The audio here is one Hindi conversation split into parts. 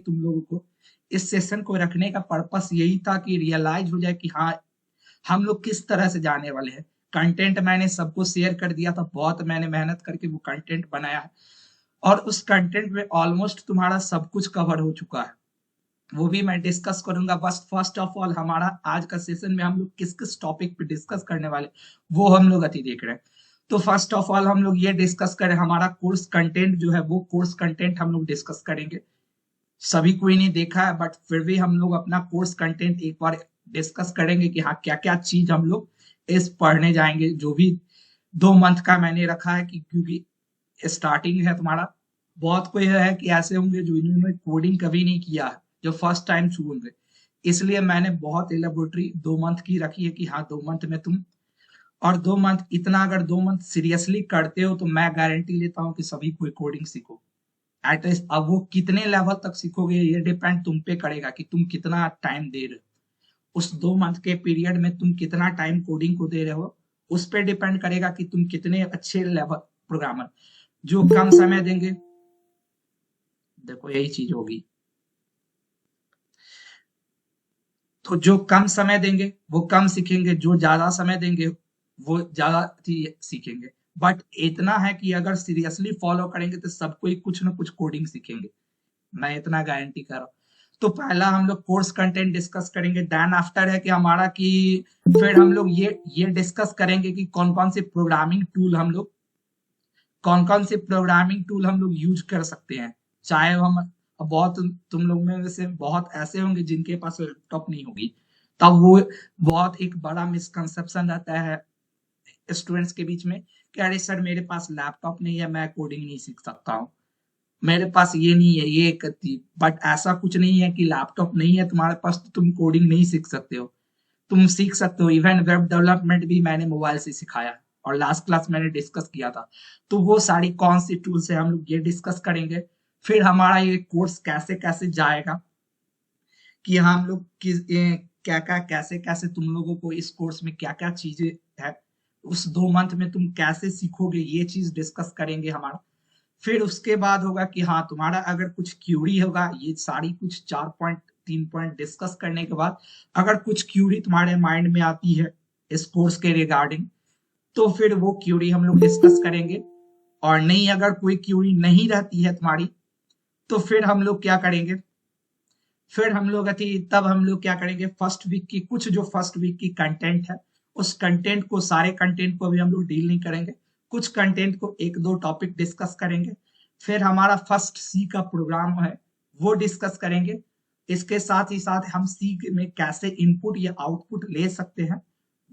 तुम लोगों को इस सेशन को रखने का पर्पस यही था कि रियलाइज हो जाए कि हाँ हम लोग किस तरह से जाने वाले हैं। कंटेंट मैंने सबको शेयर कर दिया था, बहुत मैंने मेहनत करके वो कंटेंट बनाया है और उस कंटेंट में ऑलमोस्ट तुम्हारा सब कुछ कवर हो चुका है, वो भी मैं डिस्कस करूंगा। बस फर्स्ट ऑफ ऑल हमारा आज का सेशन में हम लोग किस किस टॉपिक पे डिस्कस करने वाले वो हम लोग अति देख रहे हैं। तो फर्स्ट ऑफ ऑल हम लोग ये डिस्कस करें, हमारा कोर्स कंटेंट जो है वो कोर्स कंटेंट हम लोग डिस्कस करेंगे। सभी कोई नहीं देखा है बट फिर भी हम लोग अपना कोर्स कंटेंट एक बार डिस्कस करेंगे कि हाँ क्या क्या चीज हम लोग इस पढ़ने जाएंगे। जो भी 2 मंथ का मैंने रखा है कि क्योंकि स्टार्टिंग है तुम्हारा, बहुत कोई है कि ऐसे होंगे जो इन्होंने कोडिंग कभी नहीं किया है, जो फर्स्ट टाइम छूंगे, इसलिए मैंने बहुत एलेबोरेटरी 2 मंथ की रखी है कि हाँ 2 मंथ में तुम, और 2 मंथ इतना अगर 2 मंथ सीरियसली करते हो तो मैं गारंटी लेता हूँ कि सभी कोई कोडिंग सीखो एटलीस्ट। अब वो कितने लेवल तक सीखोगे ये डिपेंड तुम पे करेगा कि तुम कितना टाइम दे रहे हो, उस 2 मंथ के पीरियड में तुम कितना टाइम कोडिंग को दे रहे हो उस पर डिपेंड करेगा कि तुम कितने अच्छे लेवल प्रोग्रामर। जो कम समय देंगे, देखो यही चीज होगी, तो जो कम समय देंगे वो कम सीखेंगे, जो ज्यादा समय देंगे वो ज्यादा सीखेंगे। बट इतना है कि अगर सीरियसली फॉलो करेंगे तो सब कोई कुछ ना कुछ कोडिंग सीखेंगे, मैं इतना गारंटी कर रहा हूँ। तो पहला हम लोग कोर्स कंटेंट डिस्कस करेंगे, देन आफ्टर है कि हमारा कि फिर हम लोग ये डिस्कस करेंगे कि कौन कौन से प्रोग्रामिंग टूल हम लोग यूज कर सकते हैं। चाहे हम, बहुत तुम लोग में से बहुत ऐसे होंगे जिनके पास लैपटॉप नहीं होगी, तब वो बहुत एक बड़ा मिसकंसेप्शन रहता है स्टूडेंट्स के बीच में कि अरे सर मेरे पास लैपटॉप नहीं है, मैं कोडिंग नहीं सीख सकता हूँ, मेरे पास ये नहीं है ये करती। बट ऐसा कुछ नहीं है कि लैपटॉप नहीं है तुम्हारे पास तो तुम कोडिंग नहीं सीख सकते हो, तुम सीख सकते हो। इवन वेब डेवलपमेंट भी मैंने मोबाइल से सिखाया और लास्ट क्लास मैंने डिस्कस किया था। तो वो सारी कौन सी टूल्स है हम लोग ये डिस्कस करेंगे। फिर हमारा ये कोर्स कैसे कैसे जाएगा कि हम लोग किस क्या क्या कैसे कैसे तुम लोगों को इस कोर्स में क्या क्या चीजें है, उस 2 मंथ में तुम कैसे सीखोगे ये चीज डिस्कस करेंगे हमारा। फिर उसके बाद होगा कि हाँ तुम्हारा अगर कुछ क्यूरी होगा, ये सारी कुछ 4 पॉइंट 3 पॉइंट डिस्कस करने के बाद अगर कुछ क्यूरी तुम्हारे माइंड में आती है इस कोर्स के रिगार्डिंग, तो फिर वो क्यूरी हम लोग डिस्कस करेंगे। और नहीं अगर कोई क्यूरी नहीं रहती है तुम्हारी तो फिर हम लोग क्या करेंगे, फिर हम लोग तब हम लोग क्या करेंगे, फर्स्ट वीक की कुछ जो फर्स्ट वीक की कंटेंट है उस कंटेंट को, सारे कंटेंट को भी हम लोग डील नहीं करेंगे, कुछ कंटेंट को एक दो टॉपिक डिस्कस करेंगे। फिर हमारा फर्स्ट सी का प्रोग्राम है वो डिस्कस करेंगे। इसके साथ ही साथ हम सी में कैसे इनपुट या आउटपुट ले सकते हैं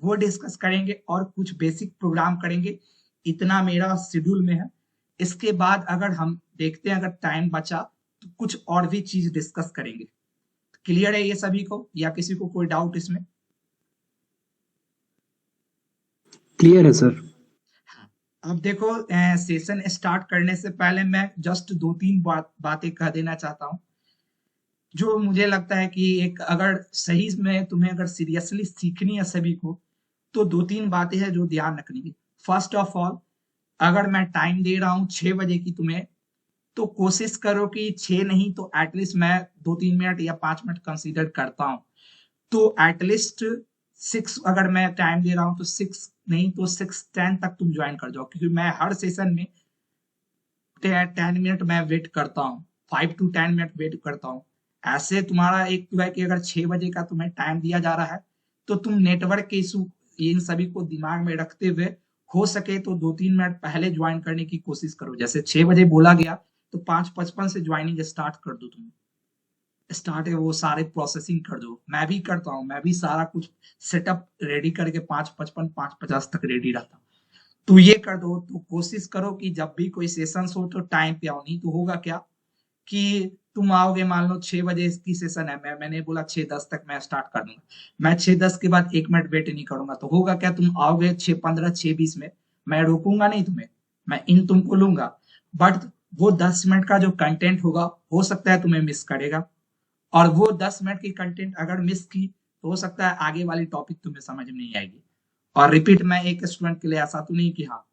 वो डिस्कस करेंगे और कुछ बेसिक प्रोग्राम करेंगे। इतना मेरा शेड्यूल में है। इसके बाद अगर हम देखते हैं अगर टाइम बचा तो कुछ और भी चीज डिस्कस करेंगे। क्लियर है ये सभी को या किसी को कोई डाउट इसमें? क्लियर है सर। अब देखो सेशन स्टार्ट करने से पहले मैं जस्ट 2-3 बातें कह देना चाहता हूँ जो मुझे लगता है कि एक अगर सही में तुम्हें अगर सीरियसली सीखनी है सभी को तो 2-3 बातें हैं जो ध्यान रखनी है। फर्स्ट ऑफ ऑल, अगर मैं टाइम दे रहा हूँ 6 बजे की तुम्हें, तो कोशिश करो कि 6 नहीं तो एटलीस्ट मैं 2-3 मिनट या 5 मिनट कंसीडर करता हूँ, तो एटलीस्ट 6 अगर मैं टाइम दे रहा हूँ तो 6 नहीं तो 6:10 तक तुम ज्वाइन कर जाओ, क्योंकि मैं हर सेशन में 10 मिनट मैं वेट करता हूँ, 5 to 10 मिनट वेट करता हूँ। ऐसे तुम्हारा एक तो है कि अगर 6 बजे का तुम्हें टाइम दिया जा रहा है तो तुम नेटवर्क के इशू इन सभी को दिमाग में रखते हुए हो सके तो 2-3 मिनट पहले ज्वाइन करने की कोशिश करो। जैसे 6 बजे बोला गया तो 5:55 से ज्वाइनिंग स्टार्ट कर दो, तुम स्टार्ट है वो सारे प्रोसेसिंग कर दो। मैं भी करता हूँ, मैं भी सारा कुछ सेटअप रेडी करके 5:55 5:50 तक रेडी रहता हूँ। तो ये कर दो, तो कोशिश करो कि जब भी कोई सेशन हो तो टाइम पे आओ। नहीं तो होगा क्या कि तुम आओगे, मान लो 6 बजे की सेशन है, मैंने बोला 6:10 तक मैं स्टार्ट कर दूंगा, मैं 6:10 के बाद 1 मिनट वेट नहीं करूंगा, तो होगा क्या, तुम आओगे 6:15 6:20 में, मैं रोकूंगा नहीं तुम्हें, मैं इन तुमको लूंगा, बट वो 10 मिनट का जो कंटेंट होगा हो सकता है तुम्हें मिस करेगा। और वो 10 मिनट की कंटेंट अगर मिस की तो हो सकता है आगे वाली टॉपिक तुम्हें समझ में नहीं आएगी। और रिपीट, मैं एक स्टूडेंट के लिए ऐसा तो नहीं कि हाँ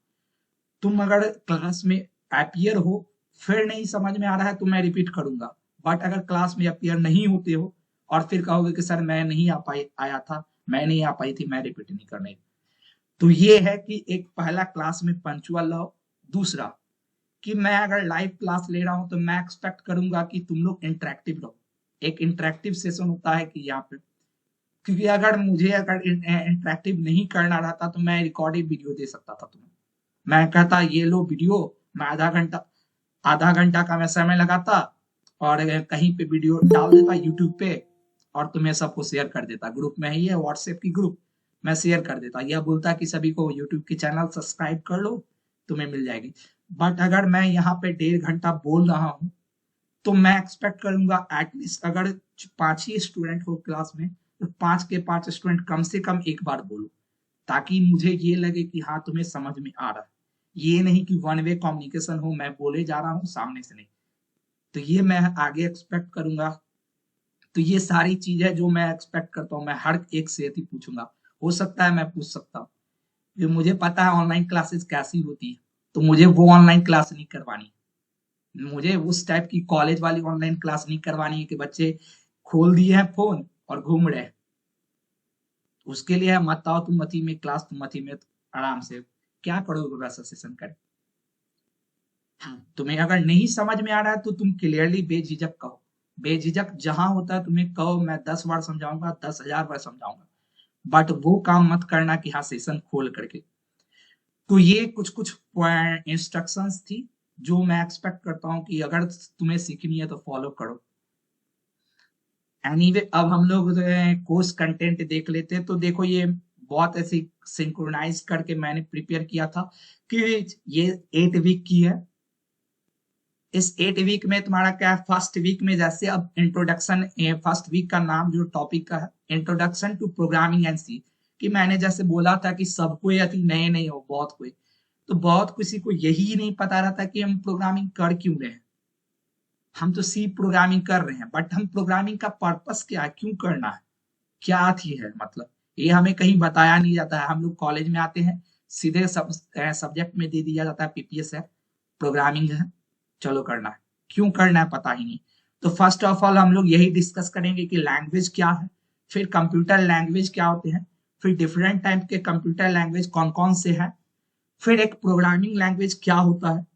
तुम अगर क्लास में अपियर हो फिर नहीं समझ में आ रहा है तो मैं रिपीट करूंगा, बट अगर क्लास में अपियर नहीं होते हो और फिर कहोगे कि सर मैं नहीं आया था, मैं नहीं आ पाई थी, मैं रिपीट नहीं करने, तो ये है कि एक पहला क्लास में पंचुअल रहो। दूसरा कि मैं अगर लाइव क्लास ले रहा हूं तो मैं एक्सपेक्ट करूंगा कि तुम लोग इंटरेक्टिव रहो। एक इंटरेक्टिव सेशन होता है कि यहाँ पे, क्योंकि अगर इंटरेक्टिव नहीं करना रहता तो मैं रिकॉर्डेड वीडियो दे सकता था तुम्हें। मैं कहता ये लो वीडियो, मैं आधा घंटा का मैं समय लगाता और कहीं पे वीडियो डाल देता यूट्यूब पे और तुम्हें सबको शेयर कर देता। ग्रुप में ही है व्हाट्सएप की ग्रुप, मैं शेयर कर देता, यह बोलता कि सभी को यूट्यूब की चैनल सब्सक्राइब कर लो, तुम्हें मिल जाएगी। बट अगर मैं यहाँ पे 1.5 घंटा बोल रहा हूँ तो मैं एक्सपेक्ट करूंगा एटलीस्ट अगर 5 ही स्टूडेंट हो क्लास में तो 5 के 5 स्टूडेंट कम से कम एक बार बोलो, ताकि मुझे ये लगे कि हाँ तुम्हें समझ में आ रहा है। ये नहीं कि वन वे कम्युनिकेशन हो, मैं बोले जा रहा हूँ सामने से नहीं। तो ये मैं आगे एक्सपेक्ट करूंगा। तो ये सारी चीजें जो मैं एक्सपेक्ट करता हूँ, मैं हर एक से यही पूछूंगा। हो सकता है मैं पूछ सकता हूँ, ये मुझे पता है ऑनलाइन क्लासेस कैसी होती है, तो मुझे वो ऑनलाइन क्लास नहीं करवानी। मुझे उस टाइप की कॉलेज वाली ऑनलाइन क्लास नहीं करवानी है कि बच्चे खोल दिए हैं फोन और घूम रहे हैं। उसके लिए मत आओ तुम मती में क्लास, तुम मती में आराम से क्या करोगे वैसा सेशन करें। तुम्हें अगर नहीं समझ में आ रहा है तो तुम क्लियरली बेझिझक कहो। बेझिझक जहां होता है तुम्हें कहो, मैं 10 बार समझाऊंगा, 10,000 बार समझाऊंगा, बट वो काम मत करना कि हाँ सेशन खोल करके। तो ये कुछ कुछ इंस्ट्रक्शंस थी जो मैं एक्सपेक्ट करता हूँ कि अगर तुम्हें सीखनी है तो फॉलो करो। एनीवे अब हम लोग कोर्स कंटेंट देख लेते हैं। तो देखो ये बहुत ऐसी सिंक्रोनाइज करके मैंने प्रिपेयर किया था कि ये 8 वीक की है। इस 8 वीक में तुम्हारा क्या है, फर्स्ट वीक में जैसे अब इंट्रोडक्शन, फर्स्ट वीक का नाम जो टॉपिक का है इंट्रोडक्शन टू प्रोग्रामिंग एंड सी, कि मैंने जैसे बोला था कि सबको या नए नहीं हो, बहुत कोई तो बहुत किसी को यही नहीं पता रहता कि हम प्रोग्रामिंग कर क्यों रहे हैं। हम तो सी प्रोग्रामिंग कर रहे हैं, बट हम प्रोग्रामिंग का पर्पस क्या है, क्यों करना है, क्या थी है मतलब, ये हमें कहीं बताया नहीं जाता है। हम लोग कॉलेज में आते हैं सीधे सब्जेक्ट में दे दिया जाता है पीपीएस है, प्रोग्रामिंग है, चलो करना है, क्यों करना है पता ही नहीं। तो फर्स्ट ऑफ ऑल हम लोग यही डिस्कस करेंगे कि लैंग्वेज क्या है, फिर कंप्यूटर लैंग्वेज क्या होते हैं, फिर डिफरेंट टाइप के कंप्यूटर लैंग्वेज कौन कौन से हैं, फिर एक प्रोग्रामिंग लैंग्वेज क्या होता है,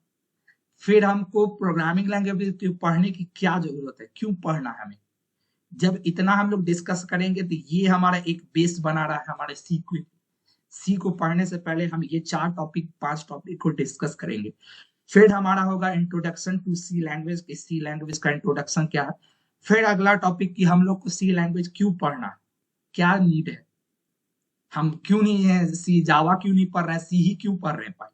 फिर हमको प्रोग्रामिंग लैंग्वेज पढ़ने की क्या जरूरत है, क्यों पढ़ना है हमें। जब इतना हम लोग डिस्कस करेंगे तो ये हमारा एक बेस बना रहा है हमारे सी को पढ़ने से पहले हम ये 5 टॉपिक को डिस्कस करेंगे। फिर हमारा होगा introduction to C language, C language का इंट्रोडक्शन क्या है। फिर अगला टॉपिक कि हम लोग को सी लैंग्वेज क्यों पढ़ना है, क्या नीड है, हम क्यों नहीं है सी जावा क्यों नहीं पढ़ रहे हैं, सी ही क्यों पढ़ रहे हैं, पहले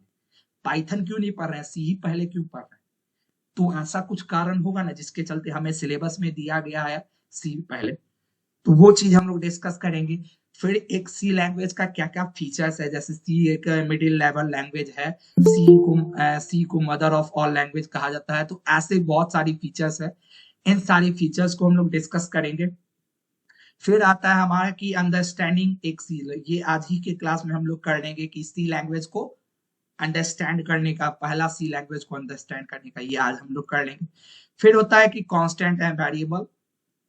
पाइथन क्यों नहीं पढ़ रहे हैं, सी ही पहले क्यों पढ़ रहे हैं। तो ऐसा कुछ कारण होगा ना जिसके चलते हमें सिलेबस में दिया गया है सी पहले, तो वो चीज हम लोग डिस्कस करेंगे। फिर एक सी लैंग्वेज का क्या क्या फीचर्स है, जैसे सी एक मिडिल लेवल लैंग्वेज है, सी को मदर ऑफ ऑल लैंग्वेज कहा जाता है, तो ऐसे बहुत सारी फीचर्स है, इन सारी फीचर्स को हम लोग डिस्कस करेंगे। फिर आता है हमारा की अंडरस्टैंडिंग एक सी, ये आज ही के क्लास में हम लोग कर लेंगे कि सी लैंग्वेज को अंडरस्टैंड करने का, पहला सी लैंग्वेज को अंडरस्टैंड करने का, ये आज हम लोग कर लेंगे। फिर होता है कि कांस्टेंट एंड वेरिएबल,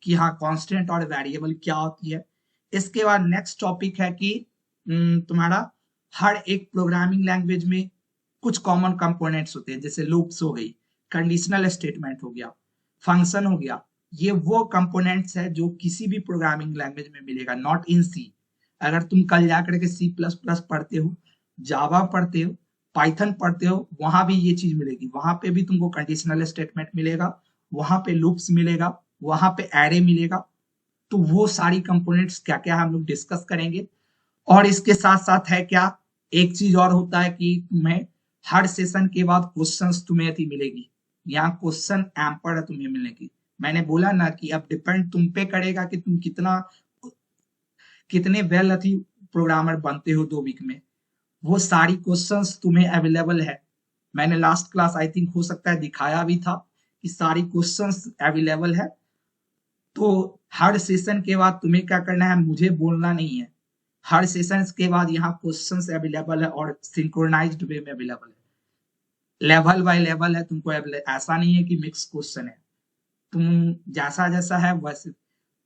कि हाँ कांस्टेंट और वेरिएबल क्या होती है। इसके बाद नेक्स्ट टॉपिक है कि तुम्हारा हर एक प्रोग्रामिंग लैंग्वेज में कुछ कॉमन कंपोनेंट्स होते हैं, जैसे लूप्स हो गई, कंडीशनल स्टेटमेंट हो गया, फंक्शन हो गया। ये वो कंपोनेंट्स है जो किसी भी प्रोग्रामिंग लैंग्वेज में मिलेगा, नॉट इन सी। अगर तुम कल जाकर के सी प्लस प्लस पढ़ते हो, जावा पढ़ते हो, पाइथन पढ़ते हो, वहां भी ये चीज मिलेगी, वहां पे भी तुमको कंडीशनल स्टेटमेंट मिलेगा, वहां पे लूप्स मिलेगा, वहां पे एरे मिलेगा। तो वो सारी कंपोनेंट्स क्या क्या हम लोग डिस्कस करेंगे। और इसके साथ साथ है क्या, एक चीज और होता है कि तुम्हें हर सेशन के बाद क्वेश्चंस तुम्हें थी मिलेगी, यहाँ क्वेश्चन एम्पर है तुम्हें मिलने की। मैंने बोला ना कि अब डिपेंड तुम पे करेगा कि तुम कितने वेल अथी प्रोग्रामर बनते हो 2 वीक में। वो सारी क्वेश्चंस तुम्हें अवेलेबल है, मैंने लास्ट क्लास आई थिंक हो सकता है दिखाया भी था कि सारी क्वेश्चंस अवेलेबल है। तो हर सेशन के बाद तुम्हें क्या करना है, मुझे बोलना नहीं है, हर सेशन के बाद यहाँ क्वेश्चंस अवेलेबल है और सिंक्रोनाइज्ड वे में अवेलेबल है, लेवल बाय लेवल है तुमको, ऐसा नहीं है कि मिक्स क्वेश्चन है। तुम जैसा जैसा है वैसे,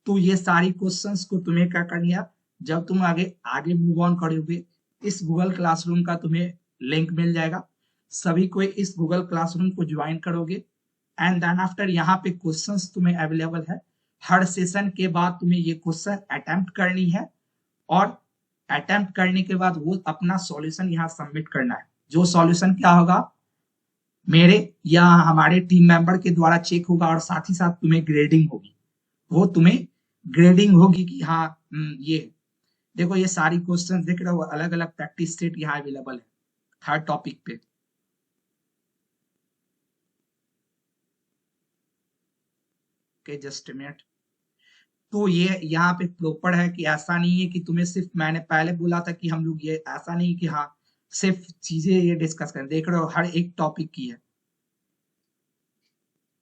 तो ये सारी क्वेश्चंस को तुम्हें क्या करनी है, जब तुम आगे आगे मूव ऑन करोगे, इस गूगल क्लासरूम का तुम्हें लिंक मिल जाएगा, सभी को इस गूगल क्लासरूम को ज्वाइन करोगे, एंड देन आफ्टर यहाँ पे क्वेश्चंस तुम्हें अवेलेबल है। हर सेशन के बाद तुम्हें ये क्वेश्चन अटेम्प्ट करनी है, और अटेम्प्ट करने के बाद वो अपना सॉल्यूशन यहाँ सबमिट करना है। जो सॉल्यूशन क्या होगा, मेरे या हमारे टीम मेंबर के द्वारा चेक होगा, और साथ ही साथ तुम्हें ग्रेडिंग होगी। वो तुम्हें ग्रेडिंग होगी कि हाँ ये देखो, ये सारी क्वेश्चन देख रहे हो, अलग अलग प्रैक्टिस सेट यहाँ अवेलेबल है हर टॉपिक पे। Okay, just minute. तो ये यहाँ पे प्रॉपर है कि ऐसा नहीं है कि तुम्हें सिर्फ, मैंने पहले बोला था कि हम लोग ये ऐसा नहीं कि हाँ सिर्फ चीजें ये डिस्कस करें, देख रहे हो हर एक टॉपिक की है,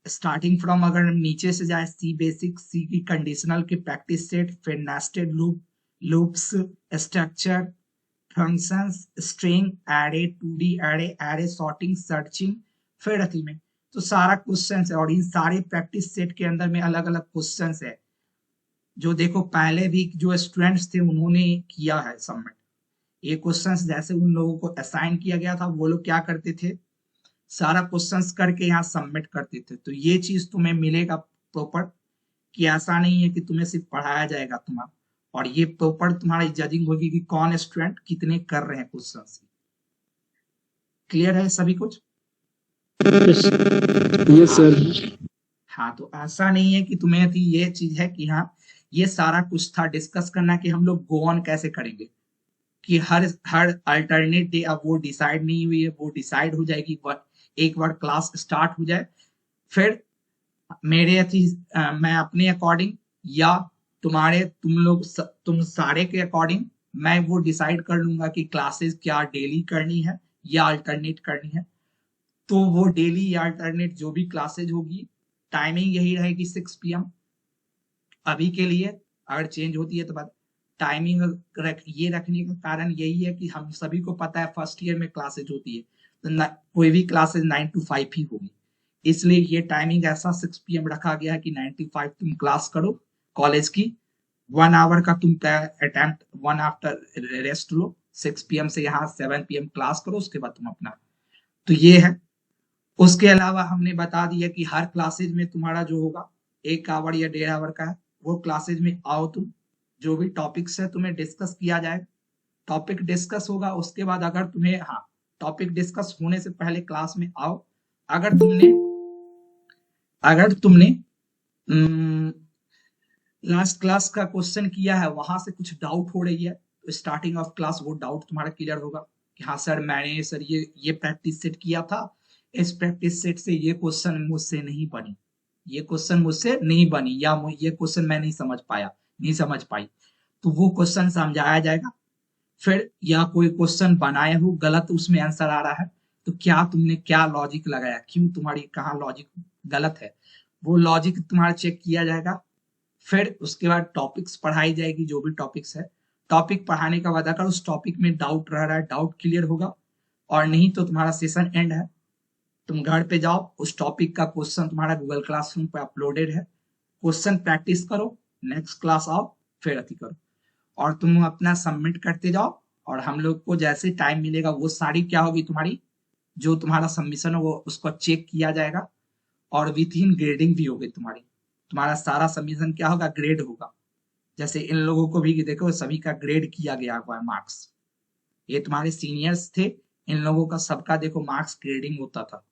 स्टार्टिंग फ्रॉम, अगर हम नीचे से जाए, सी बेसिक, सी की कंडीशनल के प्रैक्टिस सेट, फिर nested loop, loops, structure, functions, string, array, 2D array, array sorting, searching, फिर अथी में, तो सारा क्वेश्चन है, और इन सारे प्रैक्टिस सेट के अंदर में अलग अलग क्वेश्चन है, जो देखो पहले भी जो स्टूडेंट्स थे उन्होंने किया है सबमिट। ये क्वेश्चंस जैसे उन लोगों को असाइन किया गया था, वो लोग क्या करते थे, सारा क्वेश्चंस करके यहाँ सबमिट करते थे। तो ये चीज तुम्हें मिलेगा प्रॉपर, कि ऐसा नहीं है कि तुम्हें सिर्फ पढ़ाया जाएगा तुम्हारा, और ये प्रॉपर तुम्हारी जजिंग होगी कि कौन स्टूडेंट कितने कर रहे हैं क्वेश्चंस। क्लियर है सभी कुछ? Yes sir. हाँ, तो ऐसा नहीं है कि तुम्हें थी, ये चीज है कि हाँ ये सारा कुछ था डिस्कस करना कि हम लोग गो ऑन कैसे करेंगे, कि हर हर अल्टरनेट डे, अब वो डिसाइड नहीं हुई है, वो डिसाइड हो जाएगी एक बार क्लास स्टार्ट हो जाए, फिर मेरे थी मैं अपने अकॉर्डिंग, या तुम सारे के अकॉर्डिंग मैं वो डिसाइड कर लूंगा कि क्लासेस क्या डेली करनी है या अल्टरनेट करनी है। तो वो डेली या अल्टरनेट जो भी क्लासेज होगी, टाइमिंग यही रहेगी 6 PM अभी के लिए। अगर चेंज होती है तो बात, टाइमिंग ये रखने का कारण यही है कि हम सभी को पता है फर्स्ट ईयर में क्लासेज होती है, तो कोई भी क्लासेज 9 to 5 ही होगी, इसलिए ये टाइमिंग ऐसा 6 PM रखा गया है कि 9 to 5 तुम क्लास करो कॉलेज की, 1 आवर का तुम अटेम्प्ट 1 आफ्टर रेस्ट लो, 6 PM से यहाँ 7 PM क्लास करो, उसके बाद तुम अपना, तो ये है। उसके अलावा हमने बता दिया कि हर क्लासेज में तुम्हारा जो होगा 1 आवर या 1.5 आवर का है, वो क्लासेज में आओ तुम, जो भी टॉपिक्स है तुम्हें डिस्कस किया जाए, टॉपिक डिस्कस होगा, उसके बाद अगर तुम्हें, हाँ टॉपिक डिस्कस होने से पहले क्लास में आओ, अगर तुमने लास्ट क्लास का क्वेश्चन किया है, वहां से कुछ डाउट हो रही है, तो स्टार्टिंग ऑफ क्लास वो डाउट तुम्हारा क्लियर होगा कि हाँ सर मैंने सर ये प्रैक्टिस सेट किया था, इस प्रैक्टिस सेट से ये क्वेश्चन मुझसे नहीं बनी, ये क्वेश्चन मुझसे नहीं बनी, या ये क्वेश्चन मैं नहीं समझ पाया, नहीं समझ पाई, तो वो क्वेश्चन समझाया जाएगा। फिर या कोई क्वेश्चन बनाए हो गलत, उसमें आंसर आ रहा है, तो क्या तुमने क्या लॉजिक लगाया, क्यों तुम्हारी कहाँ लॉजिक गलत है, वो लॉजिक तुम्हारा चेक किया जाएगा। फिर उसके बाद टॉपिक्स पढ़ाई जाएगी, जो भी टॉपिक्स है, टॉपिक पढ़ाने के बाद अगर उस टॉपिक में डाउट रह रहा है, डाउट क्लियर होगा, और नहीं तो तुम्हारा सेशन एंड है, तुम घर पे जाओ, उस टॉपिक का क्वेश्चन तुम्हारा गूगल क्लासरूम पे अपलोडेड है, क्वेश्चन प्रैक्टिस करो, नेक्स्ट क्लास आओ, फिर अति करो, और तुम अपना सबमिट करते जाओ, और हम लोग को जैसे टाइम मिलेगा वो सारी क्या होगी तुम्हारी, जो तुम्हारा सबमिशन हो वो उसको चेक किया जाएगा, और विथ इन ग्रेडिंग भी होगी तुम्हारी, तुम्हारा सारा सबमिशन क्या होगा, ग्रेड होगा। जैसे इन लोगों को भी देखो, सभी का ग्रेड किया गया हुआ है, मार्क्स, ये तुम्हारे सीनियर्स थे, इन लोगों का सबका देखो मार्क्स ग्रेडिंग होता था,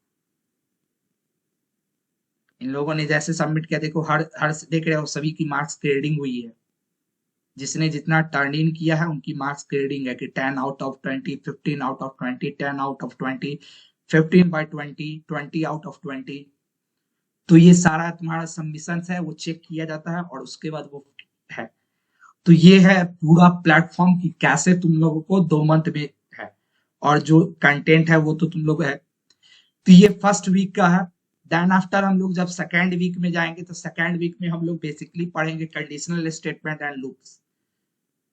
इन लोगों ने जैसे सबमिट किया, देखो हर हर देख रहे हो सभी की मार्क्स ग्रेडिंग हुई है, जिसने जितना टर्न इन किया है उनकी मार्क्स ग्रेडिंग है कि 10 out of 20, 15 out of 20, 10 out of 20, 15/20, 20 out of 20। तो ये सारा तुम्हारा सबमिशन है वो चेक किया जाता है, और उसके बाद वो है। तो ये है पूरा प्लेटफॉर्म कि कैसे तुम लोगों को 2 मंथ में है, और जो कंटेंट है वो तो तुम लोग है। तो ये फर्स्ट वीक का है। देन आफ्टर हम लोग जब सेकेंड वीक में जाएंगे, तो सेकेंड वीक में हम लोग बेसिकली पढ़ेंगे कंडीशनल स्टेटमेंट एंड लूप्स।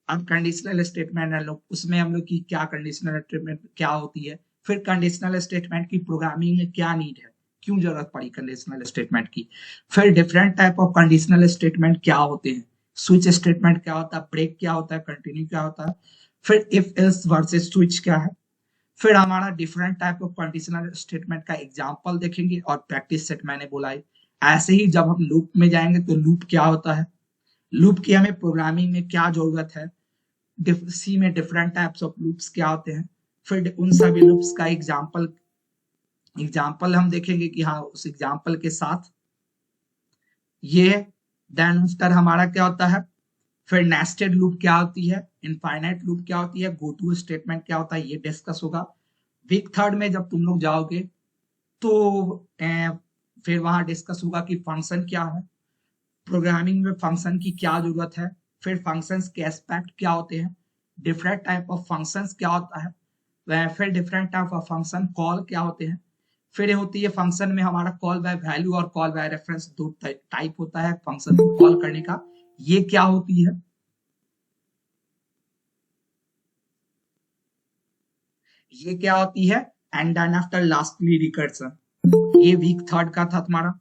अब कंडीशनल स्टेटमेंट एंड लूप, उसमें हम लोग की क्या कंडीशनल स्टेटमेंट क्या होती है, फिर कंडीशनल स्टेटमेंट की प्रोग्रामिंग में क्या नीड है, क्यों जरूरत पड़ी कंडीशनल स्टेटमेंट की। फिर different type of conditional statement क्या होते हैं, स्विच स्टेटमेंट क्या होता है, ब्रेक क्या होता है, कंटिन्यू क्या होता है, फिर इफ एल्स वर्सेस स्विच क्या है। फिर हमारा different type of conditional statement का एग्जांपल देखेंगे और प्रैक्टिस सेट मैंने बोला है। ऐसे ही जब हम लूप में जाएंगे तो लूप क्या होता है, लूप की हमें प्रोग्रामिंग में क्या जरूरत है, सी में डिफरेंट टाइप्स ऑफ लूप्स क्या होते हैं, फिर उन सभी लूप्स का एग्जाम्पल हम देखेंगे कि हाँ उस एग्जाम्पल के साथ ये देन आफ्टर हमारा क्या होता है, फिर नेस्टेड लूप क्या होती है, इनफाइनाइट लूप क्या होती है, गो टू स्टेटमेंट क्या होता है, ये डिस्कस होगा। वीक थर्ड में जब तुम लोग जाओगे तो फिर वहां डिस्कस होगा कि फंक्शन क्या है, प्रोग्रामिंग में फंक्शन की क्या जरूरत है, फिर फंक्शंस के एस्पेक्ट क्या होते हैं, डिफरेंट टाइप ऑफ फंक्शंस क्या होता है, फिर different type of function call क्या होते हैं। फिर होती है फंक्शन में हमारा कॉल बाय वैल्यू और कॉल बाय रेफरेंस, दो टाइप होता है फंक्शन को कॉल करने का, ये क्या होती है, ये क्या होती है, and then after lastly recursion. ये वीक थर्ड का था तुम्हारा,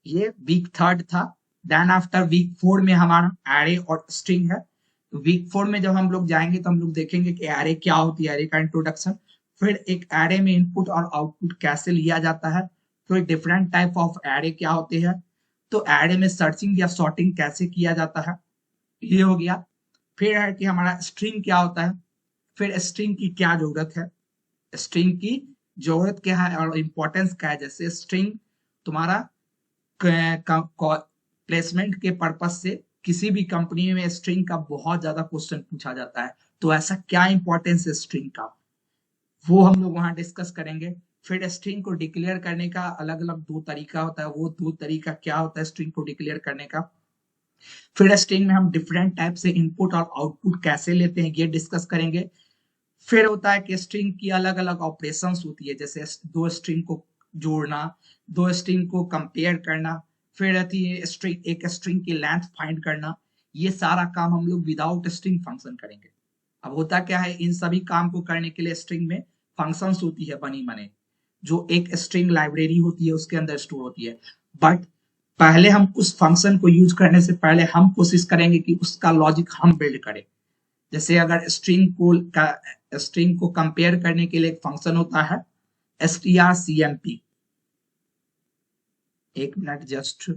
ये वीक थर्ड था। देन आफ्टर वीक फोर में हमारा एरे और स्ट्रिंग है। तो वीक फोर में जब हम लोग जाएंगे तो हम लोग देखेंगे कि एरे क्या होती है, एरे का इंट्रोडक्शन, फिर एक एरे में इनपुट और आउटपुट कैसे लिया जाता है, फिर डिफरेंट टाइप ऑफ एरे क्या होते हैं, तो एरे में सर्चिंग या सॉर्टिंग कैसे किया जाता है, ये हो गया। फिर है कि हमारा स्ट्रिंग क्या होता है, फिर स्ट्रिंग की क्या जरूरत है, स्ट्रिंग की जरूरत क्या है और इंपॉर्टेंस क्या है। जैसे स्ट्रिंग तुम्हारा प्लेसमेंट के पर्पज से किसी भी कंपनी में स्ट्रिंग का बहुत ज्यादा क्वेश्चन पूछा जाता है, तो ऐसा क्या इंपॉर्टेंस है स्ट्रिंग का, वो हम लोग वहां डिस्कस करेंगे। फिर स्ट्रिंग को डिक्लेयर करने का अलग अलग दो तरीका होता है, वो दो तरीका क्या होता है स्ट्रिंग को डिक्लेयर करने का। फिर स्ट्रिंग में हम डिफरेंट टाइप से इनपुट और आउटपुट कैसे लेते हैं, ये डिस्कस करेंगे। फिर होता है कि स्ट्रिंग की अलग अलग ऑपरेशंस होती है, जैसे दो स्ट्रिंग को जोड़ना, दो स्ट्रिंग को कंपेयर करना, फिर रहती है स्ट्रिंग, एक स्ट्रिंग की लेंथ फाइंड करना। ये सारा काम हम लोग विदाउट स्ट्रिंग फंक्शन करेंगे। अब होता क्या है, इन सभी काम को करने के लिए स्ट्रिंग में फंक्शंस होती है बनी बने, जो एक स्ट्रिंग लाइब्रेरी होती है उसके अंदर स्टोर होती है। बट पहले हम उस फंक्शन को यूज करने से पहले हम कोशिश करेंगे कि उसका लॉजिक हम बिल्ड करें। जैसे अगर स्ट्रिंग को कंपेयर करने के लिए एक फंक्शन होता है strcmp, एक मिनट जस्ट,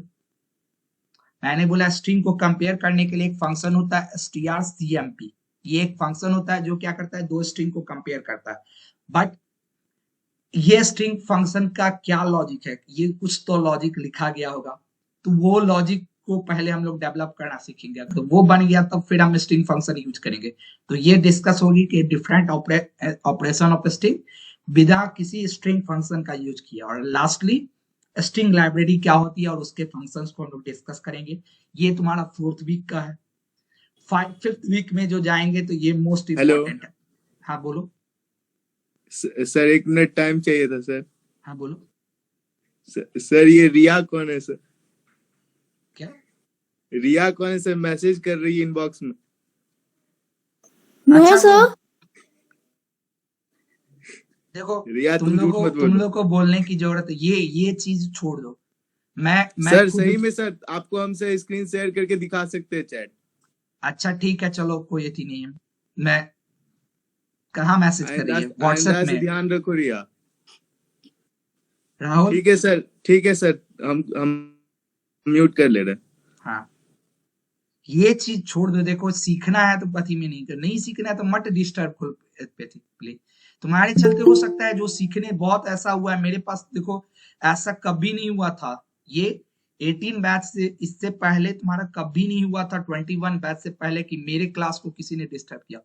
मैंने बोला स्ट्रिंग को कंपेयर करने के लिए एक फंक्शन होता है strcmp। ये एक फंक्शन होता है जो क्या करता है, दो स्ट्रिंग को कंपेयर करता है। बट ये स्ट्रिंग फंक्शन का क्या लॉजिक है, ये कुछ तो लॉजिक लिखा गया होगा, तो वो लॉजिक को पहले हम लोग डेवलप करना सीखेंगे। तो वो बन गया तब फिर हम स्ट्रिंग फंक्शन यूज करेंगे। तो ये डिस्कस होगी कि डिफरेंट ऑपरेशन ऑफ स्ट्रिंग बिना किसी स्ट्रिंग फंक्शन का यूज किया। और लास्टली स्ट्रिंग लाइब्रेरी क्या होती है और उसके फंक्शंस को हम लोग डिस्कस करेंगे। ये तुम्हारा फोर्थ वीक का है। फिफ्थ वीक में जो जाएंगे तो ये मोस्ट इंपॉर्टेंट है। हाँ बोलो। सर 1 मिनट टाइम चाहिए था सर। हाँ बोलो। सर ये रिया कौन है सर? क्या रिया कौन है सर? मैसेज कर रही है इनबॉक्स में। नो अच्छा, सर। देखो रिया तुम झूठ मत तुम बोलो। लोग को बोलने की जरूरत है, ये चीज छोड़ दो। मैं सर खुद, सही में सर आपको हमसे स्क्रीन शेयर करके दिखा सकते हैं चैट। अच्छा ठीक है चलो कोई अति नहीं है। मैं कहाँ मैसेज कर रही है, आइंदा व्हाट्सएप से में ध्यान रखो रिया। राहुल। ठीक है सर हम म्यूट कर ले रहे हैं। हाँ ये चीज छोड़ दो। देखो सीखना है तो पति में नहीं कर, नहीं सीखना है तो मत डिस्टर्ब प्ले। तुम्हारे चलते हो सकता है जो सीखने बहुत ऐसा हुआ है, मेरे पास देखो ऐसा कभी नहीं हुआ था। ये 18 बैच से इससे पहले तुम्हारा कभी नहीं हुआ था, 21 बैच से पहले कि मेरे क्लास को किसी ने डिस्टर्ब किया।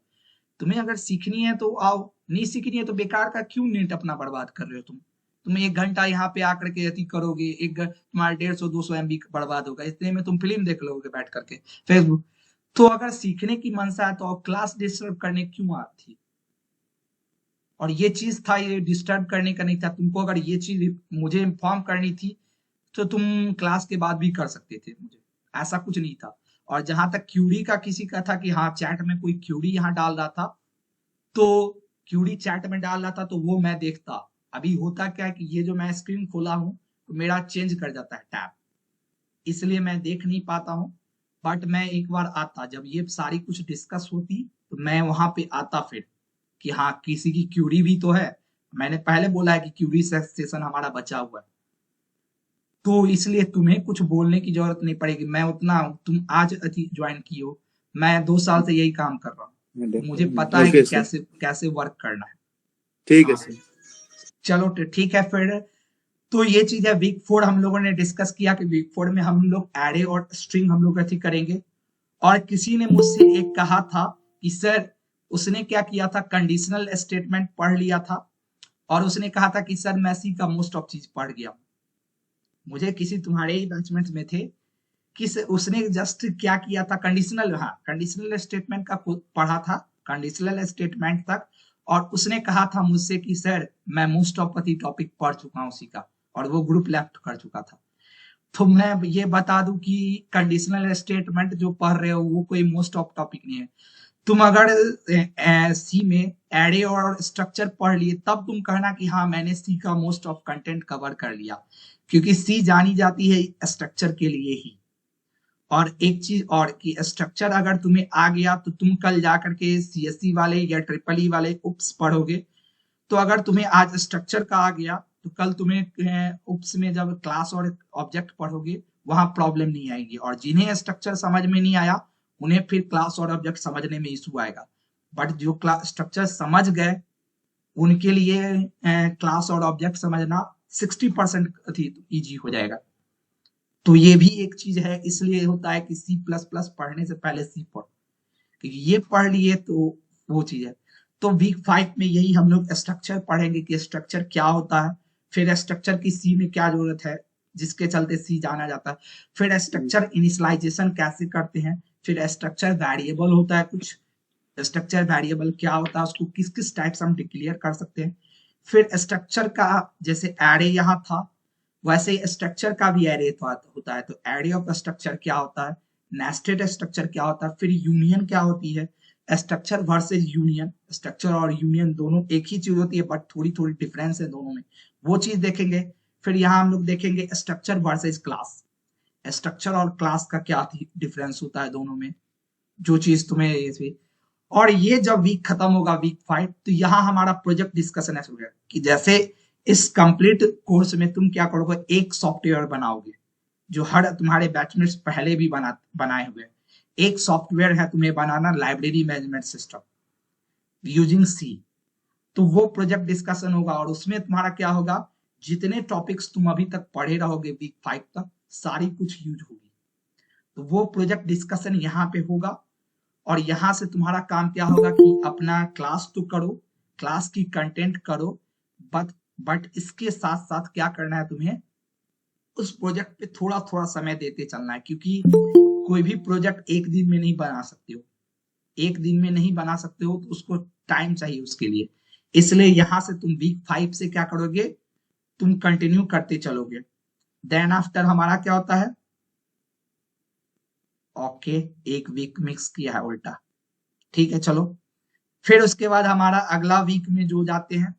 तुम्हें अगर सीखनी है तो आओ, नहीं सीखनी है तो बेकार का क्यों नेट अपना बर्बाद कर रहे हो तुम 1 घंटा यहाँ पे आकर के यदि करोगे, तुम्हारा 150-200 MB बर्बाद होगा, इतने में तुम फिल्म देख लोगे बैठ करके फेसबुक। तो अगर सीखने की मनसा है तो क्लास डिस्टर्ब करने क्यों आती। और ये चीज था, ये डिस्टर्ब करने का नहीं था। तुमको अगर ये चीज मुझे इन्फॉर्म करनी थी तो तुम क्लास के बाद भी कर सकते थे, मुझे ऐसा कुछ नहीं था। और जहां तक क्यूरी का किसी का था कि हाँ चैट में कोई क्यूरी यहाँ डाल रहा था, तो क्यूरी चैट में डाल रहा था तो वो मैं देखता। अभी होता क्या है कि ये जो मैं स्क्रीन खोला हूँ तो मेरा चेंज कर जाता है टैब, इसलिए मैं देख नहीं पाता हूँ। बट मैं एक बार आता, जब ये सारी कुछ डिस्कस होती तो मैं वहां पे आता फिर कि हाँ किसी की क्यूरी भी तो है। मैंने पहले बोला है कि क्यूरी सेशन हमारा बचा हुआ है, तो इसलिए तुम्हें कुछ बोलने की जरूरत नहीं पड़ेगी। मैं उतना, तुम आज ज्वाइन की हो, मैं 2 साल से यही काम कर रहा हूँ, तो मुझे पता है कि ओके सर, कैसे कैसे वर्क करना है। ठीक है हाँ, सर। चलो ठीक है फिर। तो ये चीज है, वीक 4 हम लोगों ने डिस्कस किया कि वीक 4 में हम लोग एरे और स्ट्रिंग हम लोग ऐसी करेंगे। और किसी ने मुझसे एक कहा था कि सर, उसने क्या किया था, कंडीशनल स्टेटमेंट पढ़ लिया था और उसने कहा था कि सर मैं सी का मोस्ट ऑफ चीज पढ़ गया। मुझे किसी तुम्हारे ही बैचमेंट में थे कि उसने जस्ट क्या किया था, कंडीशनल, हाँ कंडीशनल स्टेटमेंट का पढ़ा था, कंडीशनल स्टेटमेंट तक। और उसने कहा था मुझसे कि सर मैं मोस्ट ऑफ टॉपिक पढ़ चुका हूँ उसी का, और वो ग्रुप लेफ्ट कर चुका था। तो मैं ये बता दूं कि कंडीशनल स्टेटमेंट जो पढ़ रहे हो वो कोई मोस्ट ऑफ टॉपिक नहीं है। तुम अगर सी में एरे और स्ट्रक्चर पढ़ लिए तब तुम कहना कि हाँ मैंने सी का मोस्ट ऑफ कंटेंट कवर कर लिया, क्योंकि सी जानी जाती है स्ट्रक्चर के लिए ही। और एक चीज और कि स्ट्रक्चर अगर तुम्हें आ गया तो तुम कल जाकर के सीएससी वाले या ट्रिपल ई वाले उप्स पढ़ोगे। तो अगर तुम्हें आज स्ट्रक्चर का आ गया तो कल तुम्हें उप्स में जब क्लास और ऑब्जेक्ट पढ़ोगे वहां प्रॉब्लम नहीं आएगी। और जिन्हें स्ट्रक्चर समझ में नहीं आया उन्हें फिर क्लास और ऑब्जेक्ट समझने में इशू आएगा। बट जो क्लास स्ट्रक्चर समझ गए उनके लिए क्लास और ऑब्जेक्ट समझना 60% ईजी हो जाएगा। तो ये भी एक चीज है, इसलिए होता है कि सी प्लस प्लस पढ़ने से पहले सी पढ़ो, क्योंकि ये पढ़ लिए तो वो चीज है। तो वीक 5 में यही हम लोग स्ट्रक्चर पढ़ेंगे कि स्ट्रक्चर क्या होता है, फिर स्ट्रक्चर की सी में क्या जरूरत है जिसके चलते सी जाना जाता है, फिर स्ट्रक्चर इनिशियलाइजेशन कैसे करते हैं, फिर स्ट्रक्चर वेरिएबल होता है कुछ, स्ट्रक्चर वेरिएबल क्या होता है, उसको किस किस टाइप से हम डिक्लेयर कर सकते हैं। फिर स्ट्रक्चर का जैसे एरे यहाँ था वैसे ही स्ट्रक्चर का भी एरे होता है, तो एरे ऑफ स्ट्रक्चर क्या होता है, नेस्टेड स्ट्रक्चर क्या होता है, फिर यूनियन क्या होती है, स्ट्रक्चर वर्सेस यूनियन। स्ट्रक्चर और यूनियन दोनों एक ही चीज होती है बट थोड़ी थोड़ी डिफरेंस है दोनों में, वो चीज देखेंगे। फिर यहाँ हम लोग देखेंगे स्ट्रक्चर वर्सेस क्लास, स्ट्रक्चर और क्लास का क्या डिफरेंस होता है दोनों में, जो चीज तुम्हें। और ये जब वीक खत्म होगा वीक 5 तो यहाँ हमारा प्रोजेक्ट डिस्कशन ऐसा होगा कि जैसे इस कंप्लीट कोर्स में तुम क्या करोगे, एक सॉफ्टवेयर बनाओगे जो हर तुम्हारे बैचमेट्स पहले भी बनाए हुए हैं। एक सॉफ्टवेयर है तुम्हें बनाना, library management system using C. तो वो प्रोजेक्ट डिस्कशन होगा और उसमें तुम्हारा क्या होगा, जितने टॉपिक्स तुम अभी तक पढ़े रहोगे वीक 5 तक सारी कुछ यूज होगी। तो वो प्रोजेक्ट डिस्कशन यहाँ पे होगा। और यहां से तुम्हारा काम क्या होगा कि अपना क्लास तो करो, क्लास की कंटेंट करो, बट इसके साथ साथ क्या करना है तुम्हें, उस प्रोजेक्ट पे थोड़ा थोड़ा समय देते चलना है, क्योंकि कोई भी प्रोजेक्ट एक दिन में नहीं बना सकते हो, एक दिन में नहीं बना सकते हो, तो उसको टाइम चाहिए उसके लिए। इसलिए यहां से तुम वीक 5 से क्या करोगे, तुम कंटिन्यू करते चलोगे। देन आफ्टर हमारा क्या होता है, ओके एक वीक मिक्स किया है उल्टा, ठीक है चलो। फिर उसके बाद हमारा अगला वीक में जो जाते हैं,